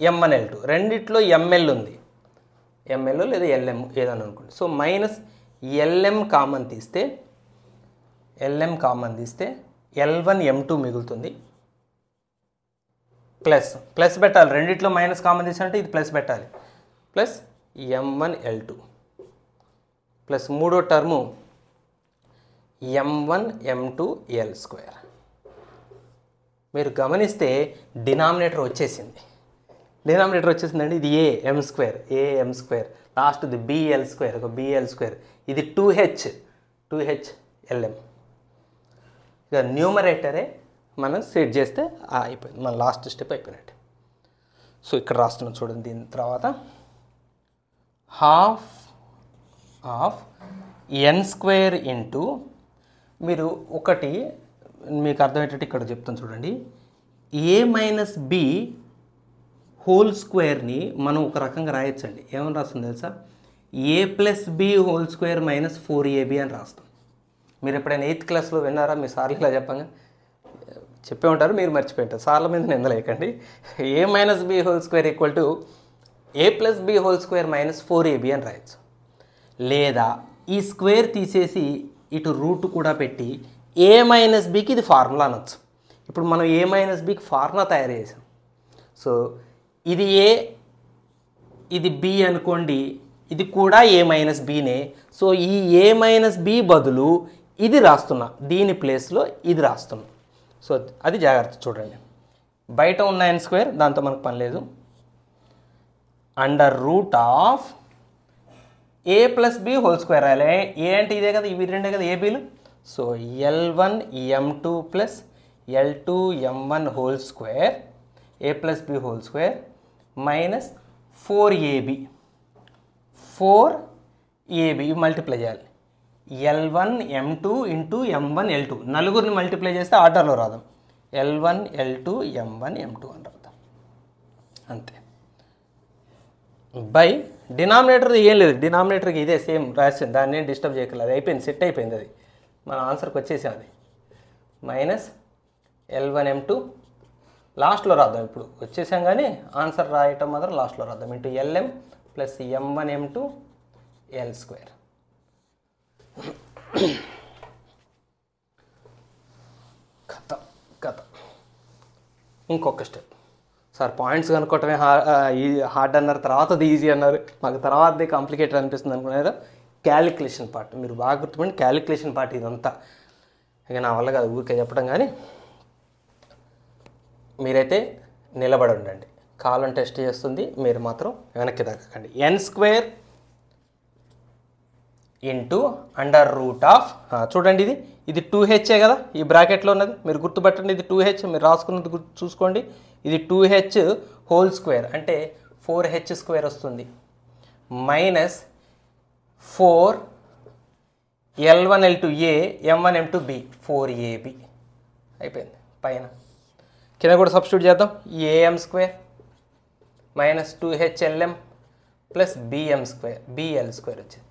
M1 L2 రెండిట్లో ML ఉంది, ML లేదా LM ఏదని అనుకోండి. సో మైనస్ LM కామన్ తీస్తే L1 M2 మిగులుతుంది. ప్లస్ పెట్టాలి, రెండిట్లో మైనస్ కామన్ తీసినట్టే ఇది ప్లస్ పెట్టాలి. ప్లస్ M1 L2 ప్లస్ మూడో term M1 M2 L square. మీరు గమనిస్తే డినామినేటర్ వచ్చేసిందండి. ఇది AM స్క్వేర్, లాస్ట్ది BL స్క్వేర్, ఇది 2H LM. ఇక న్యూమరేటరే మనం సెట్ చేస్తే అయిపోయింది, మన లాస్ట్ స్టెప్ అయిపోయినట్టు. సో ఇక్కడ రాస్తున్నాం చూడండి. దీని తర్వాత half of n square into, మీరు ఒకటి మీకు అర్థమయ్యేటట్టు ఇక్కడ చెప్తాను చూడండి. A మైనస్ B హోల్ స్క్వేర్ని మనం ఒక రకంగా రాయొచ్చండి. ఏమని రాస్తుంది తెలుసా? A plus B whole square minus 4AB అని రాస్తాం. మీరు ఎప్పుడైనా 8th క్లాస్లో విన్నారా? మీ సార్లు ఇలా చెప్పే ఉంటారు, మీరు మర్చిపోయింటారు. సార్ల మీద నిందలేకండి. A minus B whole square equal to A plus B whole square minus 4AB అని రాయొచ్చు. లేదా ఈ స్క్వేర్ తీసేసి ఇటు రూట్ కూడా పెట్టి A మైనస్ Bకి ఇది ఫార్ములా అనొచ్చు. ఇప్పుడు మనం A మైనస్ Bకి ఫార్ములా తయారు చేసాం. సో ఇది A ఇది B అనుకోండి, ఇది కూడా A మైనస్ Bనే. సో ఈ A మైనస్ B బదులు ఇది రాస్తున్నా, దీని ప్లేస్లో ఇది రాస్తున్నా. సో అది జాగ్రత్త చూడండి. బయట ఉన్న ఎన్ స్క్వేర్ దాంతో మనకు పని లేదు. Under root of A plus B whole square రాయాలి. ఏ అంటే ఇదే కదా, ఇవి రెండే కదా ABలు. So L1 M2 plus L2 M1 whole square A plus B whole square minus 4AB multiply చేయాలి. L1 M2 into M1 L2 నలుగురిని మల్టిప్లై చేస్తే ఆర్డర్లో రాదాం. L1 L2 M1 M2 అని రాద్దాం, అంతే. బై డినామినేటర్ ఏం లేదు, డినామినేటర్కి ఇదే సేమ్ రాసింది, దాన్ని ఏం డిస్టర్బ్ చేయగలదు. అది అయిపోయింది, సెట్ అయిపోయింది, అది మన ఆన్సర్కి వచ్చేసాం. అది మైనస్ L1 M2 లాస్ట్లో రాద్దాం. ఇప్పుడు వచ్చేసాం కానీ ఆన్సర్ రాయటం మాత్రం లాస్ట్లో రాద్దాం. Into LM plus M1 M2 L square. కథ ఇంకొక స్టెప్. సార్ పాయింట్స్ కనుక్కోవటమే హార్డ్ అన్నారు, తర్వాతది ఈజీ అన్నారు, మాకు తర్వాతది కాంప్లికేటెడ్ అనిపిస్తుంది అనుకున్నారు. క్యాలిక్యులేషన్ పార్ట్ మీరు బాగా గుర్తుపండి. క్యాలిక్యులేషన్ పార్ట్ ఇదంతా ఇక నా వల్ల కాదు ఊరికే చెప్పడం, కానీ మీరైతే నిలబడి ఉండండి. కాలం టెస్ట్ చేస్తుంది, మీరు మాత్రం వెనక్కి తగ్గకండి. N square into under root of, చూడండి ఇది 2H కదా, ఈ బ్రాకెట్లో ఉన్నది మీరు గుర్తుపట్టండి. ఇది 2H, మీరు రాసుకున్నది చూసుకోండి. ఇది 2H హోల్ స్క్వేర్ అంటే 4H స్క్వేర్ వస్తుంది. Minus 4 L1 L2 A M1 M2 B 4AB అయిపోయింది. పైన కింద కూడా సబ్స్టిట్యూట్ చేద్దాం. AM square minus 2H LM plus BM square BL square వచ్చింది.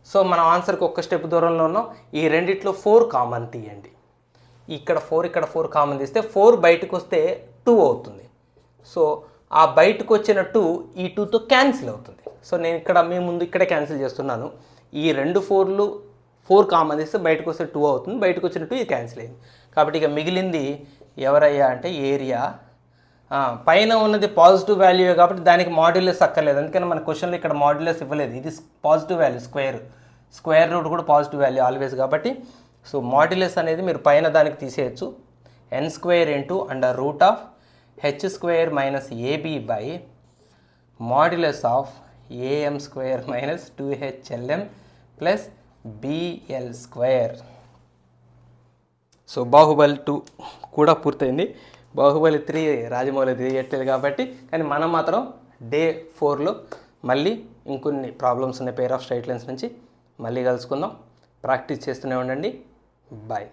సో మనం ఆన్సర్కి ఒక్క స్టెప్ దూరంలో ఉన్నాం. ఈ రెండిట్లో 4 కామన్ తీయండి. ఇక్కడ 4 కామన్ తీస్తే 4 బయటకు వస్తే 2 అవుతుంది. సో ఆ బయటకు వచ్చిన 2 ఈ 2తో క్యాన్సిల్ అవుతుంది. సో నేను ఇక్కడ మీ ముందు ఇక్కడే క్యాన్సిల్ చేస్తున్నాను. ఈ 2 4లు 4 కామన్ తీస్తే బయటకు వస్తే 2 అవుతుంది. బయటకు వచ్చిన 2 ఇది క్యాన్సిల్ అయింది. కాబట్టి ఇక మిగిలింది ఎవరయ్యా అంటే ఏరియా. పైన ఉన్నది పాజిటివ్ వాల్యూ కాబట్టి దానికి మాడ్యులస్ అక్కర్లేదు. అందుకని మన క్వశ్చన్లో ఇక్కడ మాడ్యులస్ ఇవ్వలేదు. ఇది పాజిటివ్ వాల్యూ, స్క్వేర్ రూట్ కూడా పాజిటివ్ వాల్యూ ఆల్వేస్. కాబట్టి సో మాడ్యులస్ అనేది మీరు పైన దానికి తీసేయచ్చు. n² into under root of h² minus AB by modulus of am² minus 2hlm plus bl². So Baahubali 2 కూడా పూర్తయింది. బాహుబలి 3 రాజమౌళి తీయట్లేదు కాబట్టి, కానీ మనం మాత్రం డే 4లో మళ్ళీ ఇంకొన్ని ప్రాబ్లమ్స్ ఉన్నాయి పెయిర్ ఆఫ్ స్ట్రైట్ లైన్స్ నుంచి. మళ్ళీ కలుసుకుందాం. ప్రాక్టీస్ చేస్తూనే ఉండండి. బాయ్.